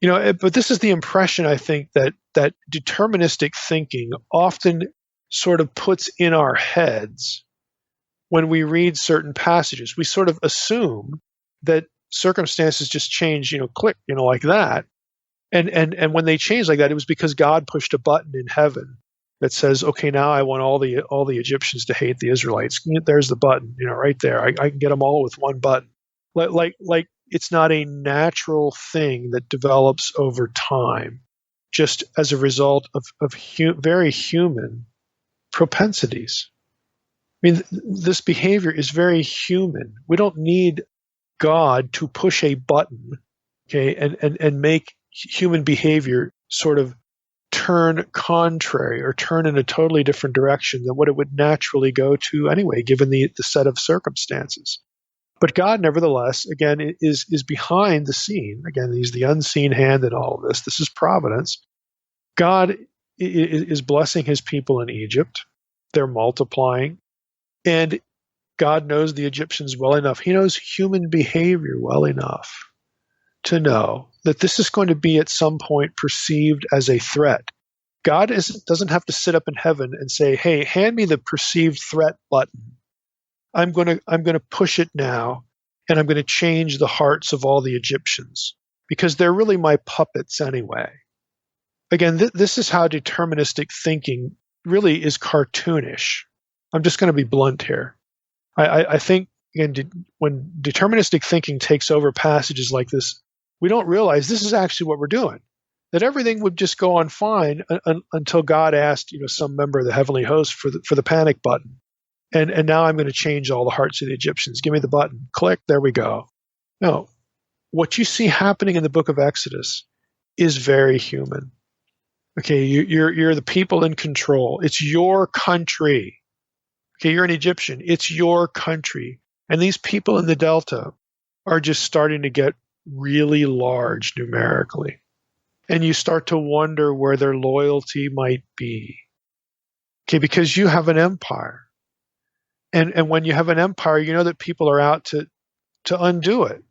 But this is the impression, I think, that deterministic thinking often sort of puts in our heads when we read certain passages. We sort of assume that circumstances just change, click, like that. And when they change like that, it was because God pushed a button in heaven that says, okay, now I want all the Egyptians to hate the Israelites. There's the button, right there. I can get them all with one button. Like it's not a natural thing that develops over time, just as a result of very human propensities. I mean, this behavior is very human. We don't need God to push a button, okay, and make human behavior sort of turn contrary or turn in a totally different direction than what it would naturally go to anyway, given the set of circumstances. But God, nevertheless, again, is behind the scene. Again, he's the unseen hand in all of this. This is providence. God is blessing his people in Egypt. They're multiplying. And God knows the Egyptians well enough. He knows human behavior well enough to know that this is going to be at some point perceived as a threat. God doesn't have to sit up in heaven and say, hey, hand me the perceived threat button. I'm going to push it now, and I'm going to change the hearts of all the Egyptians because they're really my puppets anyway. Again, this is how deterministic thinking really is cartoonish. I'm just going to be blunt here. I think when deterministic thinking takes over passages like this, we don't realize this is actually what we're doing. That everything would just go on fine until God asked, some member of the heavenly host for the panic button. And now I'm going to change all the hearts of the Egyptians. Give me the button. Click. There we go. No. What you see happening in the book of Exodus is very human. Okay, you're the people in control. It's your country. Okay, you're an Egyptian. It's your country. And these people in the Delta are just starting to get really large numerically. And you start to wonder where their loyalty might be. Okay, because you have an empire. And when you have an empire, you know that people are out to undo it.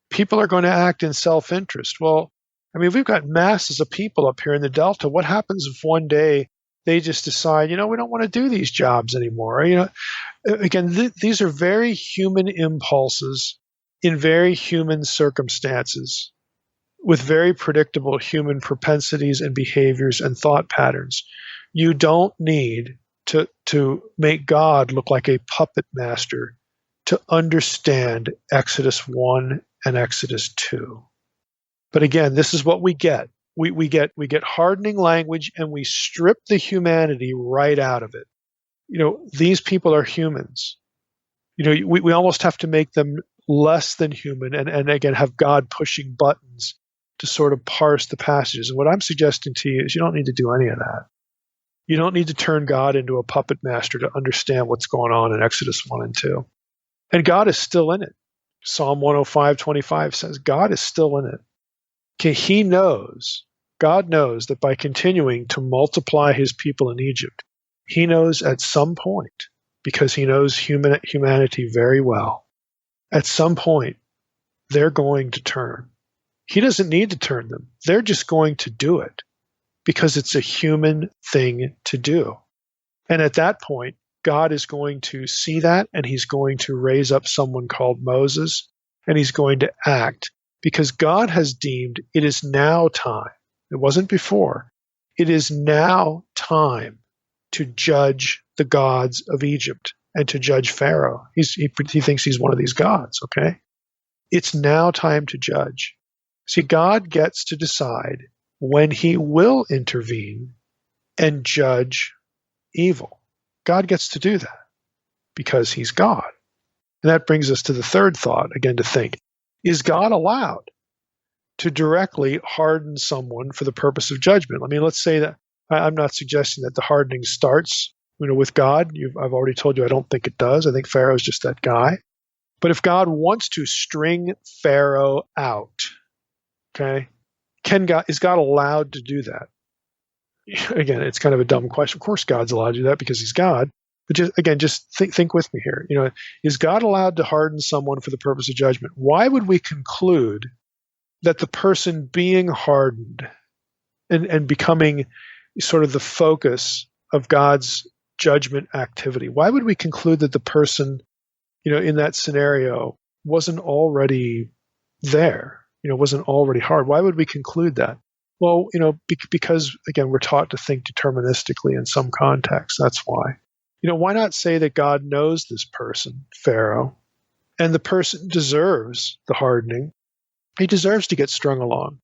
People are going to act in self-interest. Well, I mean, we've got masses of people up here in the Delta. What happens if one day they just decide, we don't want to do these jobs anymore? Again, these are very human impulses in very human circumstances with very predictable human propensities and behaviors and thought patterns. You don't need to make God look like a puppet master to understand Exodus 1 and Exodus 2. But again, this is what we get. We get hardening language, and we strip the humanity right out of it. These people are humans. We almost have to make them less than human and again have God pushing buttons to sort of parse the passages. And what I'm suggesting to you is you don't need to do any of that. You don't need to turn God into a puppet master to understand what's going on in Exodus 1 and 2. And God is still in it. Psalm 105:25 says God is still in it. Okay, God knows that by continuing to multiply his people in Egypt, he knows at some point, because he knows humanity very well, at some point they're going to turn. He doesn't need to turn them. They're just going to do it because it's a human thing to do. And at that point, God is going to see that, and he's going to raise up someone called Moses, and he's going to act because God has deemed it is now time. It wasn't before. It is now time to judge the gods of Egypt and to judge Pharaoh. He thinks he's one of these gods, okay? It's now time to judge. See, God gets to decide when he will intervene and judge evil. God gets to do that because he's God. And that brings us to the third thought, again, to think. Is God allowed to directly harden someone for the purpose of judgment? I mean, let's say that I'm not suggesting that the hardening starts, with God. I've already told you I don't think it does. I think Pharaoh's just that guy. But if God wants to string Pharaoh out, okay, is God allowed to do that? Again, it's kind of a dumb question. Of course, God's allowed to do that because he's God. But just think with me here. Is God allowed to harden someone for the purpose of judgment? Why would we conclude that the person being hardened and becoming sort of the focus of God's judgment activity, why would we conclude that the person, in that scenario wasn't already there, wasn't already hard? Why would we conclude that? Well, because, again, we're taught to think deterministically in some context. That's why. Why not say that God knows this person, Pharaoh, and the person deserves the hardening? He deserves to get strung along.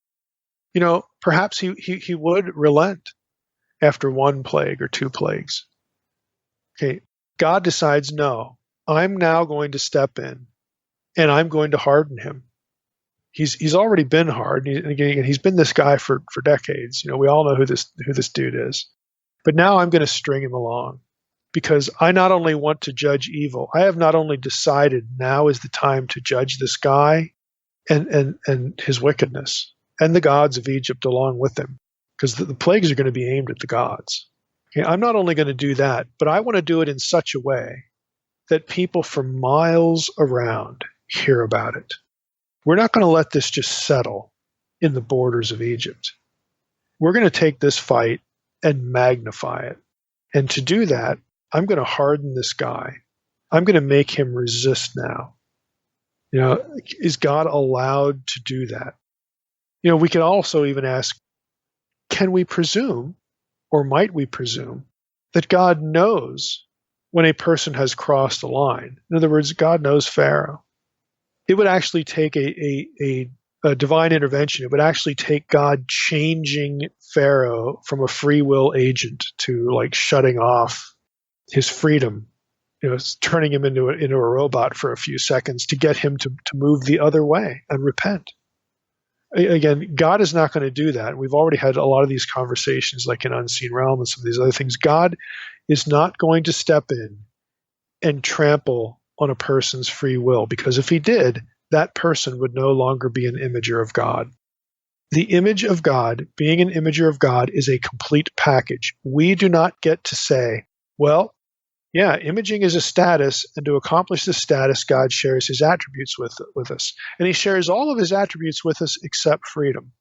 Perhaps he would relent after one plague or two plagues. Okay, God decides, no, I'm now going to step in and I'm going to harden him. He's already been hard. And again, he's been this guy for decades. We all know who this dude is. But now I'm going to string him along because I not only want to judge evil, I have not only decided now is the time to judge this guy and his wickedness and the gods of Egypt along with him, because the plagues are going to be aimed at the gods. Okay, I'm not only going to do that, but I want to do it in such a way that people for miles around hear about it. We're not going to let this just settle in the borders of Egypt. We're going to take this fight and magnify it. And to do that, I'm going to harden this guy. I'm going to make him resist now. Is God allowed to do that? We can also even ask, can we presume, or might we presume, that God knows when a person has crossed a line? In other words, God knows Pharaoh. It would actually take a divine intervention. It would actually take God changing Pharaoh from a free will agent to like shutting off his freedom, turning him into a robot for a few seconds to get him to move the other way and repent. Again, God is not going to do that. We've already had a lot of these conversations like in Unseen Realm and some of these other things. God is not going to step in and trample on a person's free will, because if he did, that person would no longer be an imager of God. The image of God, being an imager of God, is a complete package. We do not get to say, well, yeah, imaging is a status, and to accomplish this status, God shares his attributes with us. And he shares all of his attributes with us except freedom.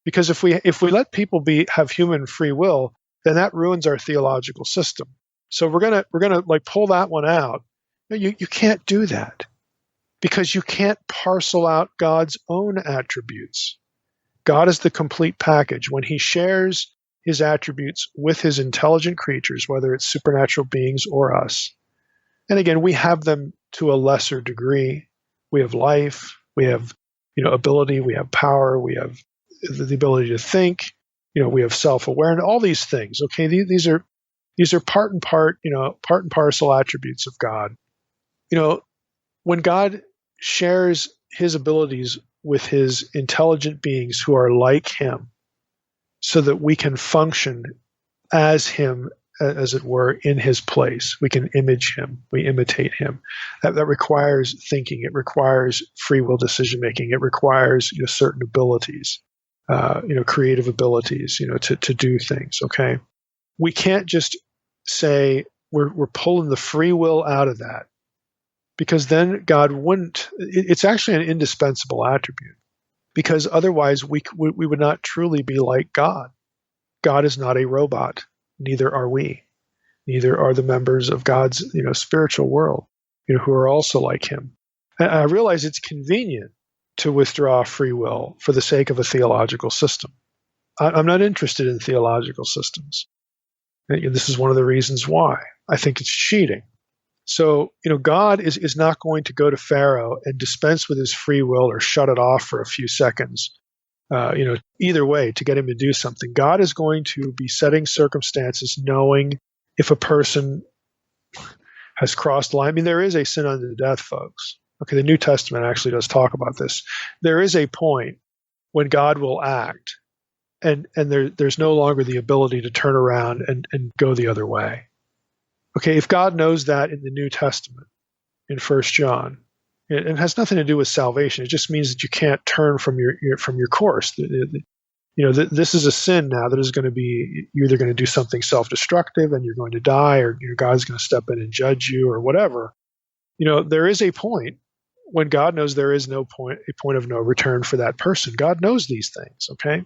Because if we let people have human free will, then that ruins our theological system. So we're gonna like pull that one out. No, you can't do that, because you can't parcel out God's own attributes. God is the complete package. When he shares his attributes with his intelligent creatures, whether it's supernatural beings or us. And again, we have them to a lesser degree. We have life, we have, ability, we have power, we have the ability to think, we have self-awareness, all these things. Okay, these are part and parcel attributes of God. When God shares his abilities with his intelligent beings who are like him, so that we can function as him, as it were, in his place. We can image him. We imitate him. That requires thinking. It requires free will decision making. It requires certain abilities, creative abilities, to do things. Okay, we can't just say we're pulling the free will out of that, because then God wouldn't. It's actually an indispensable attribute. Because otherwise we would not truly be like God. God is not a robot. Neither are we. Neither are the members of God's spiritual world, who are also like him. And I realize it's convenient to withdraw free will for the sake of a theological system. I'm not interested in theological systems. And this is one of the reasons why. I think it's cheating. So, God is not going to go to Pharaoh and dispense with his free will or shut it off for a few seconds, either way to get him to do something. God is going to be setting circumstances knowing if a person has crossed the line. I mean, there is a sin unto death, folks. Okay, the New Testament actually does talk about this. There is a point when God will act, and there's no longer the ability to turn around and go the other way. Okay, if God knows that in the New Testament, in 1 John, it has nothing to do with salvation. It just means that you can't turn from your course. This is a sin now that is going to be, you're either going to do something self-destructive and you're going to die, or God's going to step in and judge you, or whatever. There is a point when God knows there is a point of no return for that person. God knows these things. Okay,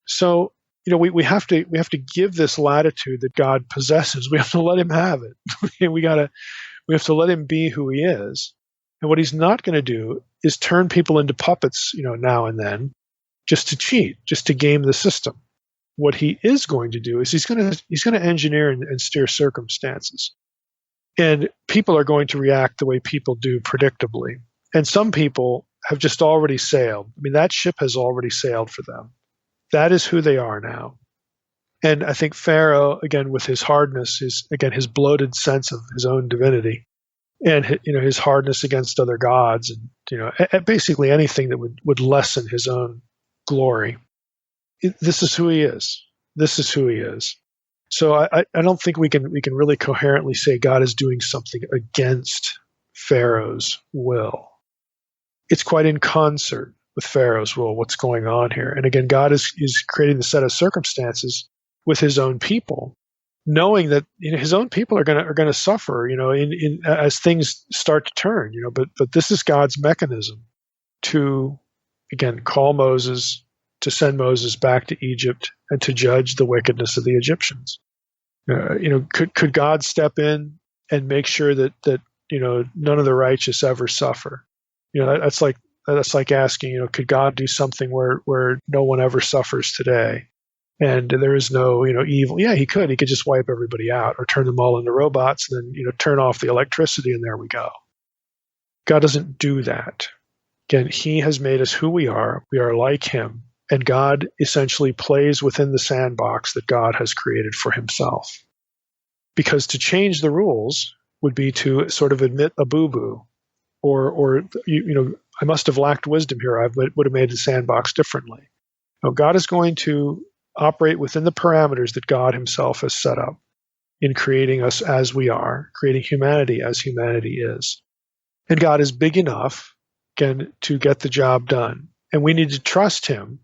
so we have to give this latitude that God possesses. We have to let Him have it. We have to let Him be who He is. And what He's not going to do is turn people into puppets, now and then, just to cheat, just to game the system. What He is going to do is He's going to engineer and steer circumstances. And people are going to react the way people do predictably. And some people have just already sailed. I mean, that ship has already sailed for them. That is who they are now. And I think Pharaoh, again, with his hardness, his bloated sense of his own divinity, and his hardness against other gods, and basically anything that would lessen his own glory. This is who he is. This is who he is. So I don't think we can really coherently say God is doing something against Pharaoh's will. It's quite in concert with Pharaoh's will, what's going on here. And again, God is creating the set of circumstances with His own people, knowing that His own people are going to suffer, as things start to turn, But this is God's mechanism to, again, call Moses, to send Moses back to Egypt, and to judge the wickedness of the Egyptians. Could God step in and make sure that none of the righteous ever suffer? That's like asking, could God do something where no one ever suffers today, and there is no evil? Yeah, He could. He could just wipe everybody out, or turn them all into robots, and then turn off the electricity, and there we go. God doesn't do that. Again, He has made us who we are. We are like Him. And God essentially plays within the sandbox that God has created for Himself. Because to change the rules would be to sort of admit a boo-boo, or I must have lacked wisdom here. I would have made the sandbox differently. No, God is going to operate within the parameters that God Himself has set up in creating us as we are, creating humanity as humanity is. And God is big enough, again, to get the job done. And we need to trust Him,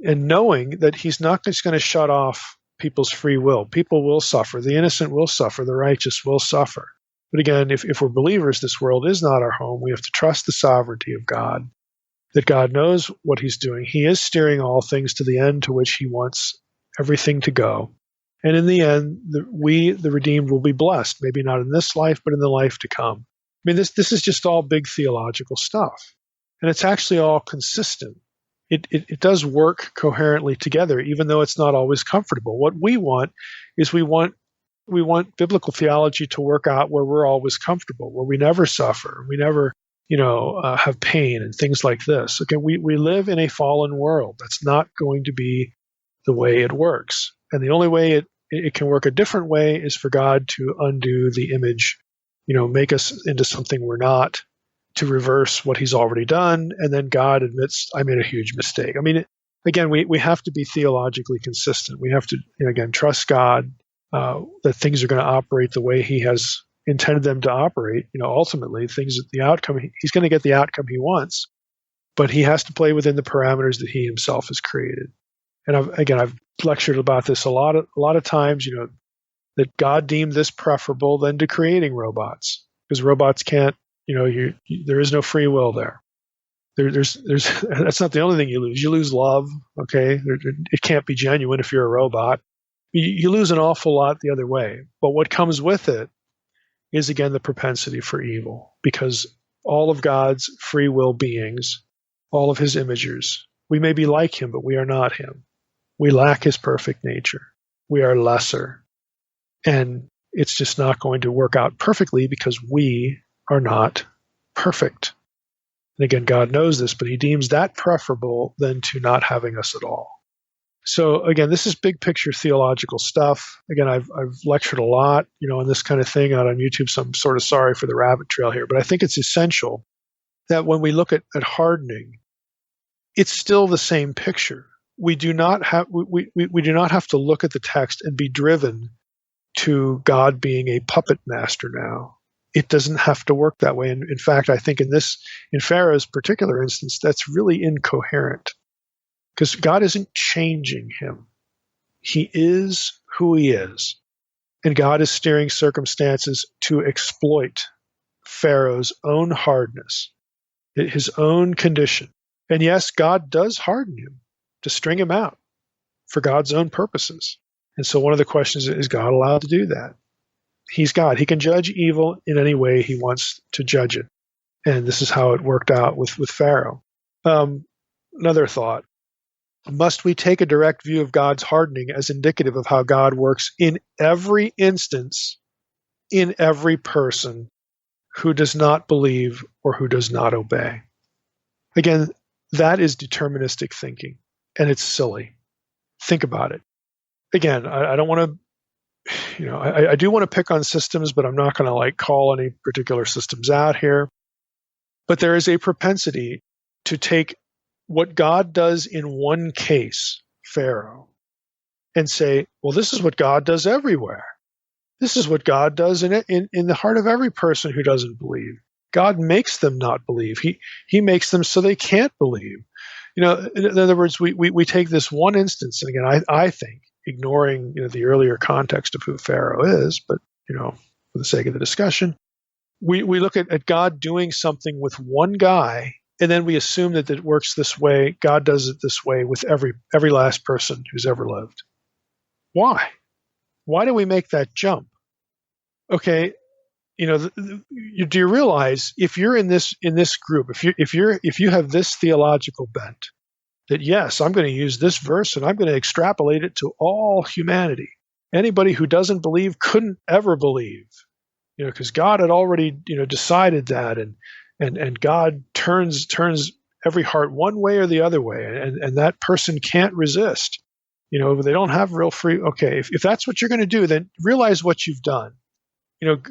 and knowing that He's not just going to shut off people's free will. People will suffer. The innocent will suffer. The righteous will suffer. But again, if we're believers, this world is not our home. We have to trust the sovereignty of God, that God knows what He's doing. He is steering all things to the end to which He wants everything to go. And in the end, the redeemed, will be blessed. Maybe not in this life, but in the life to come. I mean, this is just all big theological stuff. And it's actually all consistent. It does work coherently together, even though it's not always comfortable. What we want is we want biblical theology to work out where we're always comfortable, where we never suffer, we never have pain and things like this. Okay, we live in a fallen world. That's not going to be the way it works. And the only way it can work a different way is for God to undo the image, make us into something we're not, to reverse what He's already done, and then God admits, I made a huge mistake. I mean, again, we have to be theologically consistent. We have to, again, trust God, that things are going to operate the way He has intended them to operate. Ultimately, the outcome, He's going to get the outcome He wants, but He has to play within the parameters that He Himself has created. And I've lectured about this a lot of times, that God deemed this preferable than to creating robots, because robots can't, there is no free will there. There's that's not the only thing you lose. You lose love. Okay, it can't be genuine if you're a robot. You lose an awful lot the other way. But what comes with it is, again, the propensity for evil, because all of God's free will beings, all of His imagers, we may be like Him, but we are not Him. We lack His perfect nature. We are lesser, and it's just not going to work out perfectly because we are not perfect. And again, God knows this, but He deems that preferable than to not having us at all. So again, this is big picture theological stuff. Again, I've lectured a lot, on this kind of thing out on YouTube, so I'm sort of sorry for the rabbit trail here, but I think it's essential that when we look at hardening, it's still the same picture. We do not have to look at the text and be driven to God being a puppet master now. It doesn't have to work that way. And in fact, I think in Pharaoh's particular instance, that's really incoherent. Because God isn't changing him. He is who he is. And God is steering circumstances to exploit Pharaoh's own hardness, his own condition. And yes, God does harden him to string him out for God's own purposes. And so one of the questions is God allowed to do that? He's God. He can judge evil in any way he wants to judge it. And this is how it worked out with Pharaoh. Another thought. Must we take a direct view of God's hardening as indicative of how God works in every instance, in every person who does not believe or who does not obey? Again, that is deterministic thinking, and it's silly. Think about it. Again, I don't want to, I do want to pick on systems, but I'm not going to call any particular systems out here. But there is a propensity to take what God does in one case, Pharaoh, and say, well, this is what God does everywhere. This is what God does in the heart of every person who doesn't believe. God makes them not believe. He makes them so they can't believe. In other words, we take this one instance, and again, I think, ignoring the earlier context of who Pharaoh is, but for the sake of the discussion, we look at God doing something with one guy. And then we assume that it works this way. God does it this way with every last person who's ever lived. Why? Why do we make that jump? Okay, do you realize if you're in this group, if you have this theological bent, that yes, I'm going to use this verse and I'm going to extrapolate it to all humanity. Anybody who doesn't believe couldn't ever believe, because God had already decided that, and God turns every heart one way or the other way, and that person can't resist. They don't have real free. Okay, if that's what you're going to do, then realize what you've done.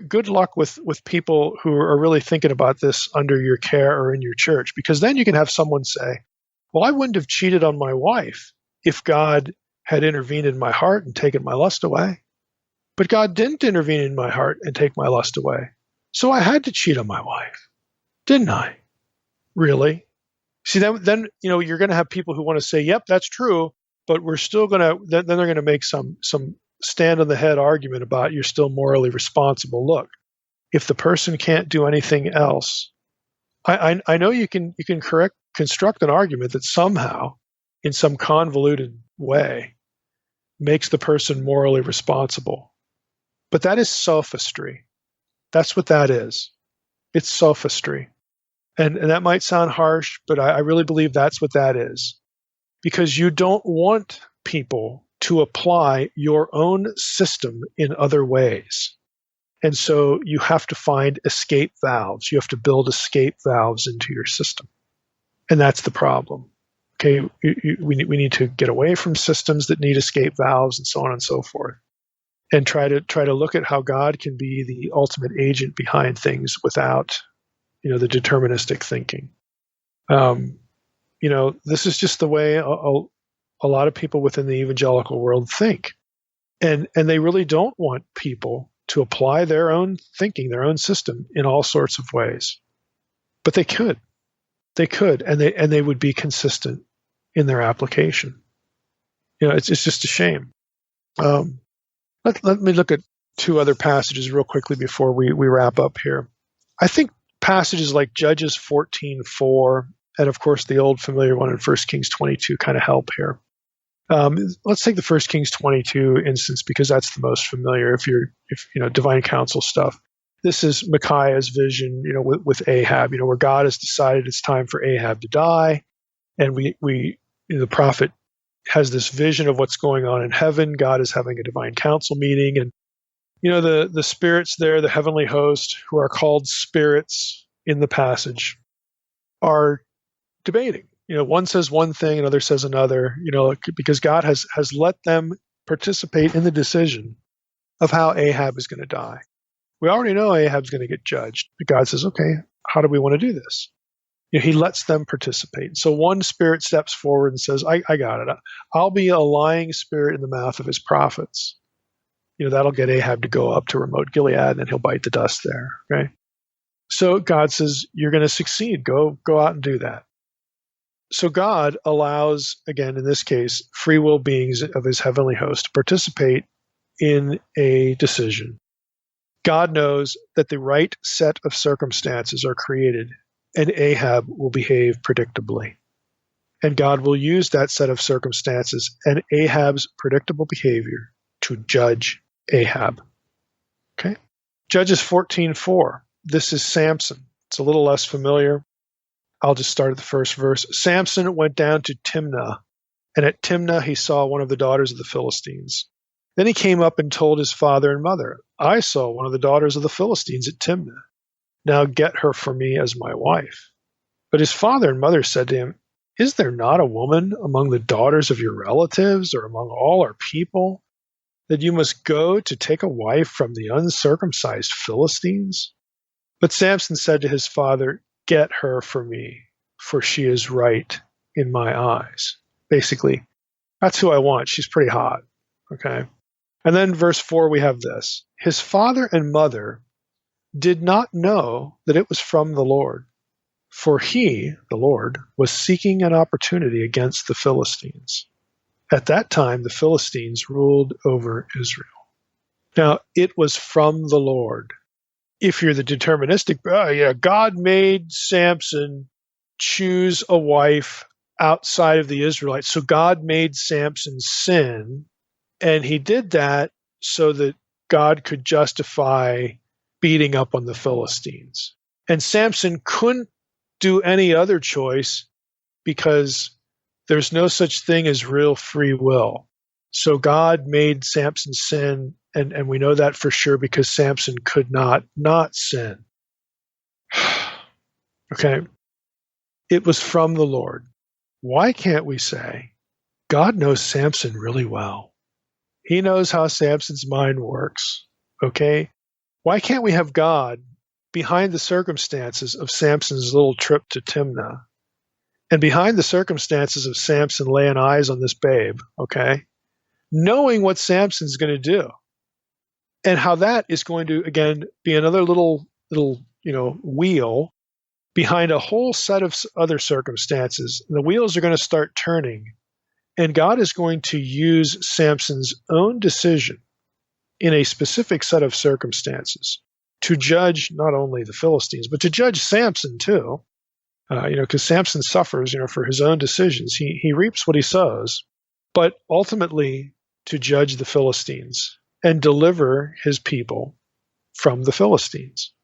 Good luck with people who are really thinking about this under your care or in your church, because then you can have someone say, well, I wouldn't have cheated on my wife if God had intervened in my heart and taken my lust away. But God didn't intervene in my heart and take my lust away. So I had to cheat on my wife. Didn't I? Really? See, then you're going to have people who want to say, yep, that's true, but we're still going to, then they're going to make some stand on the head argument about you're still morally responsible. Look, if the person can't do anything else, I know you can construct an argument that somehow, in some convoluted way, makes the person morally responsible. But that is sophistry. That's what that is. It's sophistry. And that might sound harsh, but I really believe that's what that is. Because you don't want people to apply your own system in other ways. And so you have to find escape valves. You have to build escape valves into your system. And that's the problem. Okay, we need to get away from systems that need escape valves and so on and so forth, and try to look at how God can be the ultimate agent behind things without the deterministic thinking. This is just the way a lot of people within the evangelical world think. And they really don't want people to apply their own thinking, their own system in all sorts of ways. But they could. They could, and they would be consistent in their application. It's just a shame. Let me look at two other passages real quickly before we wrap up here. I think passages like Judges 14:4, and of course the old familiar one in 1 Kings 22 kind of help here. Let's take the 1 Kings 22 instance because that's the most familiar. If divine counsel stuff. This is Micaiah's vision, with Ahab, where God has decided it's time for Ahab to die, and the prophet has this vision of what's going on in heaven. God is having a divine council meeting, and the spirits there, the heavenly host, who are called spirits in the passage, are debating. one says one thing, another says another, because God has let them participate in the decision of how Ahab is going to die. We already know Ahab's going to get judged, but God says, okay, how do we want to do this? He lets them participate. So one spirit steps forward and says, I got it. I'll be a lying spirit in the mouth of his prophets. That'll get Ahab to go up to remote Gilead, and then he'll bite the dust there. Okay. So God says, you're going to succeed. Go out and do that. So God allows, again, in this case, free will beings of his heavenly host to participate in a decision. God knows that the right set of circumstances are created, and Ahab will behave predictably. And God will use that set of circumstances and Ahab's predictable behavior to judge Ahab. Okay? Judges 14:4. This is Samson. It's a little less familiar. I'll just start at the first verse. Samson went down to Timnah, and at Timnah he saw one of the daughters of the Philistines. Then he came up and told his father and mother, I saw one of the daughters of the Philistines at Timnah. Now get her for me as my wife. But his father and mother said to him, Is there not a woman among the daughters of your relatives or among all our people that you must go to take a wife from the uncircumcised Philistines? But Samson said to his father, Get her for me, for she is right in my eyes. Basically, that's who I want. She's pretty hot. Okay. And then verse 4, we have this. His father and mother did not know that it was from the Lord, for he, the Lord, was seeking an opportunity against the Philistines. At that time, the Philistines ruled over Israel. Now, it was from the Lord. If you're the deterministic, God made Samson choose a wife outside of the Israelites. So God made Samson sin, and he did that so that God could justify beating up on the Philistines. And Samson couldn't do any other choice because there's no such thing as real free will. So God made Samson sin, and we know that for sure because Samson could not sin. Okay. It was from the Lord. Why can't we say, God knows Samson really well. He knows how Samson's mind works. Okay? Why can't we have God behind the circumstances of Samson's little trip to Timnah and behind the circumstances of Samson laying eyes on this babe, okay, knowing what Samson's going to do and how that is going to, again, be another little wheel behind a whole set of other circumstances. The wheels are going to start turning, and God is going to use Samson's own decision in a specific set of circumstances to judge not only the Philistines, but to judge Samson too. Because Samson suffers, for his own decisions. He reaps what he sows, but ultimately to judge the Philistines and deliver his people from the Philistines.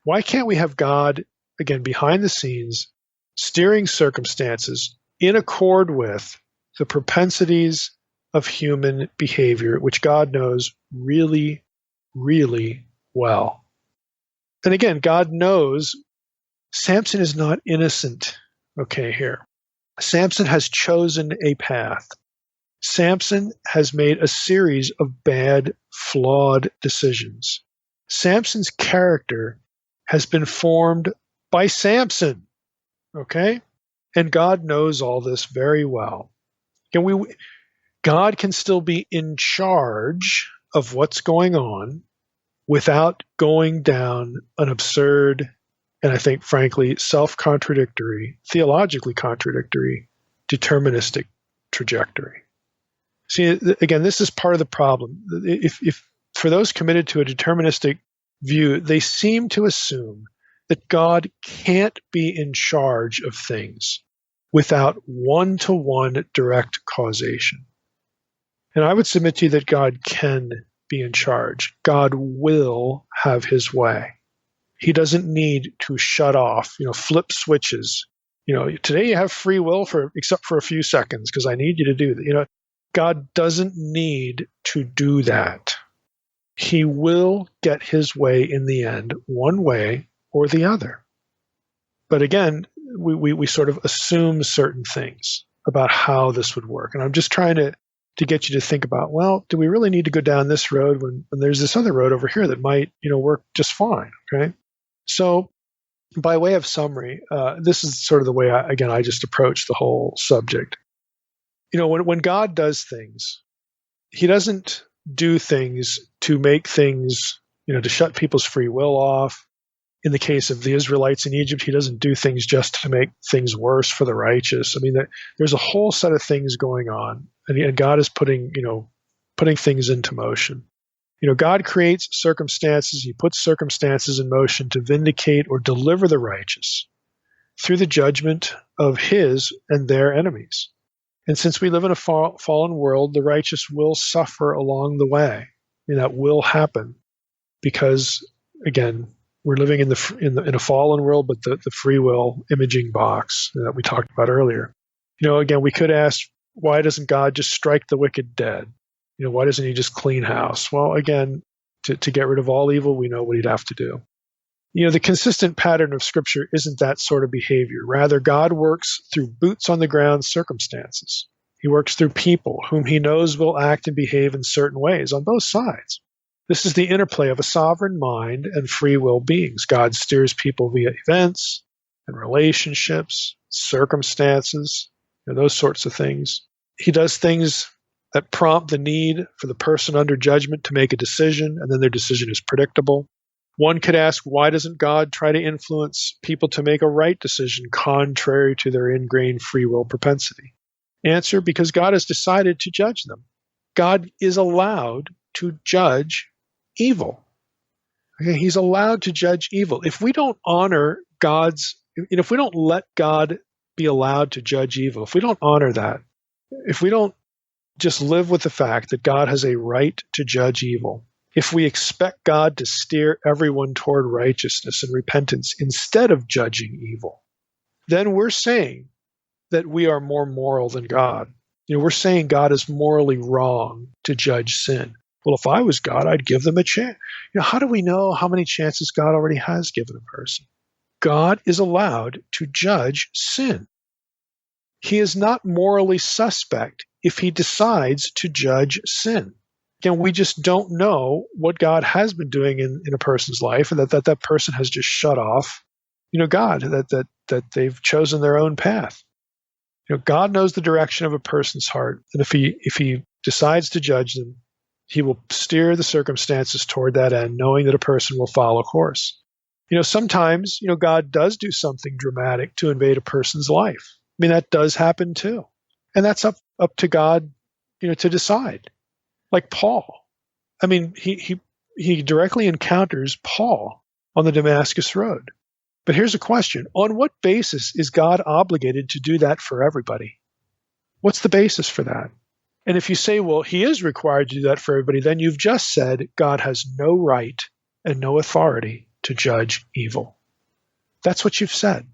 Why can't we have God, again, behind the scenes, steering circumstances in accord with the propensities of human behavior, which God knows really, really well? And again, God knows Samson is not innocent, okay, here. Samson has chosen a path. Samson has made a series of bad, flawed decisions. Samson's character has been formed by Samson, okay? And God knows all this very well. God can still be in charge of what's going on without going down an absurd and I think, frankly, self-contradictory, theologically contradictory, deterministic trajectory. See, again, this is part of the problem. If for those committed to a deterministic view, they seem to assume that God can't be in charge of things without one-to-one direct causation. And I would submit to you that God can be in charge. God will have his way. He doesn't need to shut off, flip switches. Today you have free will except for a few seconds because I need you to do that. God doesn't need to do that. He will get his way in the end, one way or the other. But again, we sort of assume certain things about how this would work. And I'm just trying to get you to think about, well, do we really need to go down this road when there's this other road over here that might, work just fine, okay? So by way of summary, this is sort of the way, I just approach the whole subject. When God does things, he doesn't do things to make things, to shut people's free will off. In the case of the Israelites in Egypt, he doesn't do things just to make things worse for the righteous. I mean, there's a whole set of things going on, and God is putting things into motion. God creates circumstances. He puts circumstances in motion to vindicate or deliver the righteous through the judgment of his and their enemies. And since we live in a fallen world, the righteous will suffer along the way. That will happen because, again, we're living in a fallen world, but the free will imaging box that we talked about earlier. Again, we could ask, why doesn't God just strike the wicked dead? Why doesn't he just clean house? Well, again, to get rid of all evil, we know what he'd have to do. The consistent pattern of Scripture isn't that sort of behavior. Rather, God works through boots on the ground circumstances. He works through people whom he knows will act and behave in certain ways on both sides. This is the interplay of a sovereign mind and free will beings. God steers people via events and relationships, circumstances, those sorts of things. He does things that prompt the need for the person under judgment to make a decision, and then their decision is predictable. One could ask, why doesn't God try to influence people to make a right decision contrary to their ingrained free will propensity? Answer, because God has decided to judge them. God is allowed to judge evil. Okay, he's allowed to judge evil. If we don't honor if we don't let God be allowed to judge evil, if we don't honor that, if we don't just live with the fact that God has a right to judge evil, if we expect God to steer everyone toward righteousness and repentance instead of judging evil, then we're saying that we are more moral than God. We're saying God is morally wrong to judge sin. Well, if I was God, I'd give them a chance. How do we know how many chances God already has given a person? God is allowed to judge sin. He is not morally suspect if he decides to judge sin. Again, we just don't know what God has been doing in a person's life, and that person has just shut off, God, that they've chosen their own path. God knows the direction of a person's heart, and if he decides to judge them, he will steer the circumstances toward that end, knowing that a person will follow course. Sometimes, God does do something dramatic to invade a person's life. I mean, that does happen too. And that's up to God, to decide. Like Paul. I mean, he directly encounters Paul on the Damascus Road. But here's a question. On what basis is God obligated to do that for everybody? What's the basis for that? And if you say, well, he is required to do that for everybody, then you've just said God has no right and no authority to judge evil. That's what you've said.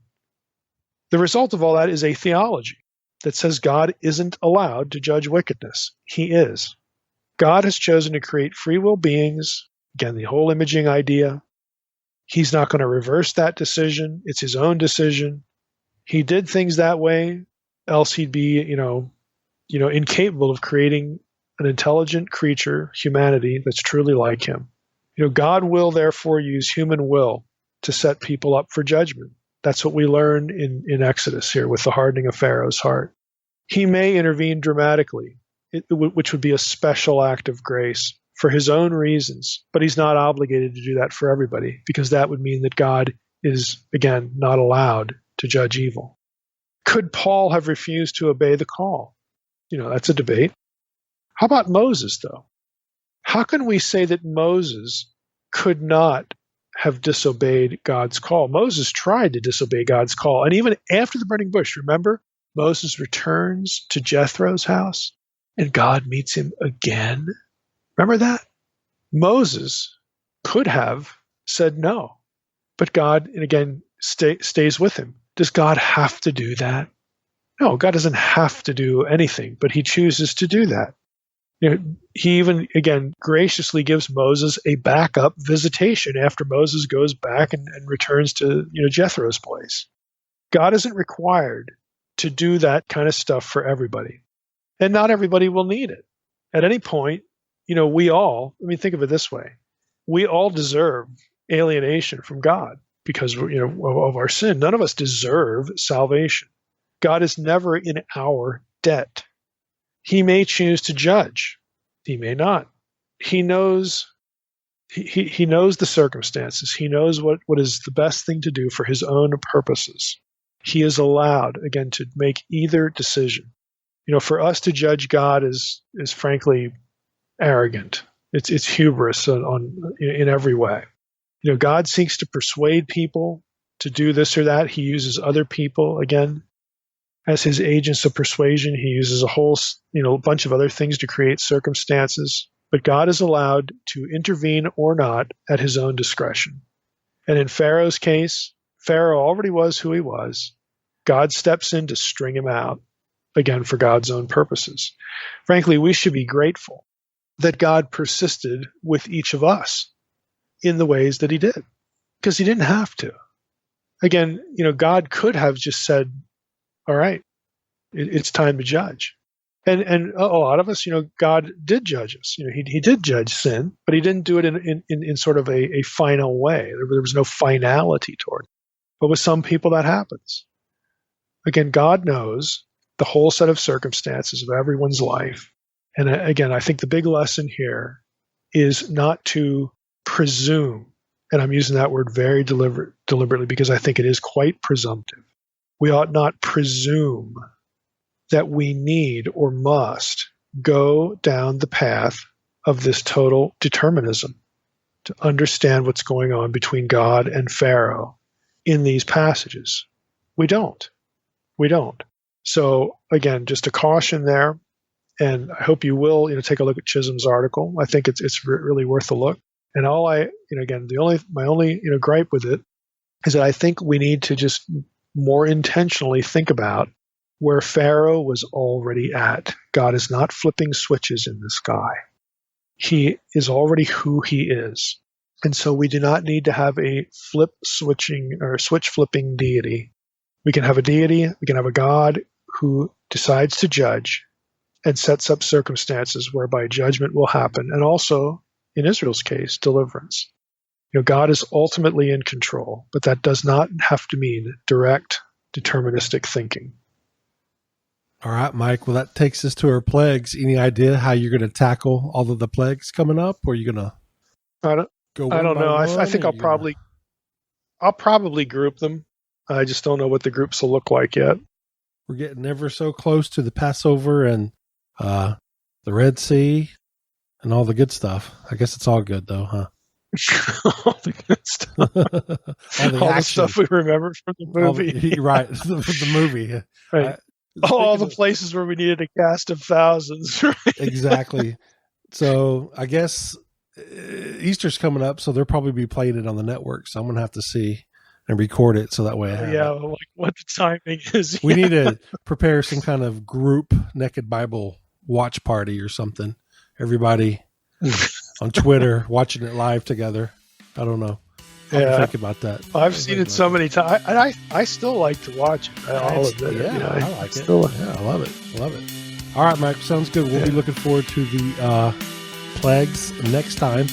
The result of all that is a theology that says God isn't allowed to judge wickedness. He is. God has chosen to create free will beings. Again, the whole imaging idea. He's not going to reverse that decision. It's his own decision. He did things that way, else he'd be, incapable of creating an intelligent creature, humanity, that's truly like him. God will therefore use human will to set people up for judgment. That's what we learn in Exodus here with the hardening of Pharaoh's heart. He may intervene dramatically, which would be a special act of grace for his own reasons, but he's not obligated to do that for everybody, because that would mean that God is, again, not allowed to judge evil. Could Paul have refused to obey the call? That's a debate. How about Moses, though? How can we say that Moses could not have disobeyed God's call? Moses tried to disobey God's call. And even after the burning bush, remember, Moses returns to Jethro's house and God meets him again. Remember that? Moses could have said no, but God, and again, stays with him. Does God have to do that? No, God doesn't have to do anything, but he chooses to do that. He even, again, graciously gives Moses a backup visitation after Moses goes back and returns to, Jethro's place. God isn't required to do that kind of stuff for everybody. And not everybody will need it. At any point, we all, think of it this way. We all deserve alienation from God because, of our sin. None of us deserve salvation. God is never in our debt. He may choose to judge. He may not. He knows he knows the circumstances. He knows what is the best thing to do for his own purposes. He is allowed, again, to make either decision. For us to judge God is frankly arrogant. It's hubris in every way. God seeks to persuade people to do this or that. He uses other people, again, as his agents of persuasion. He uses a whole, bunch of other things to create circumstances. But God is allowed to intervene or not at his own discretion. And in Pharaoh's case, Pharaoh already was who he was. God steps in to string him out, again, for God's own purposes. Frankly, we should be grateful that God persisted with each of us in the ways that he did, because he didn't have to. Again, God could have just said, all right, it's time to judge. And a lot of us, God did judge us. He did judge sin, but he didn't do it in sort of a final way. There was no finality toward it. But with some people, that happens. Again, God knows the whole set of circumstances of everyone's life. And again, I think the big lesson here is not to presume, and I'm using that word very deliberately because I think it is quite presumptive. We ought not presume that we need or must go down the path of this total determinism to understand what's going on between God and Pharaoh in these passages. We don't. So again, just a caution there, and I hope you will, take a look at Chisholm's article. I think it's really worth a look. And my only gripe with it is that I think we need to just more intentionally think about where Pharaoh was already at. God is not flipping switches in this guy. He is already who he is. And so we do not need to have a switch flipping deity. We can have a deity, we can have a God who decides to judge and sets up circumstances whereby judgment will happen. And also, in Israel's case, deliverance. God is ultimately in control, but that does not have to mean direct deterministic thinking. All right, Mike. Well, that takes us to our plagues. Any idea how you're going to tackle all of the plagues coming up, or are you going to go? I don't know. I think I'll probably group them. I just don't know what the groups will look like yet. We're getting ever so close to the Passover and the Red Sea and all the good stuff. I guess it's all good, though, huh? All the good stuff. all the stuff we remember from the movie. Right, the movie. Right. All the places where we needed a cast of thousands. Right? Exactly. So I guess Easter's coming up, so they'll probably be playing it on the network. So I'm going to have to see and record it so that way I have it. Like what the timing is. We need to prepare some kind of group Naked Bible watch party or something. Everybody on Twitter watching it live together. I don't know. I'll think about that. I've seen it so many times. I still like to watch it. I'll admit it. I like it. I love it. All right, Mike. Sounds good. We'll be looking forward to the plagues next time.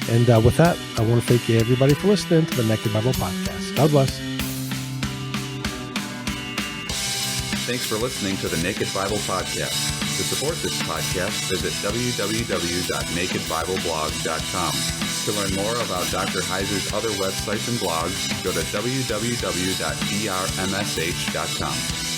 And with that, I want to thank you, everybody, for listening to the Naked Bible Podcast. God bless. Thanks for listening to the Naked Bible Podcast. To support this podcast, visit www.nakedbibleblog.com. To learn more about Dr. Heiser's other websites and blogs, go to www.drmsh.com.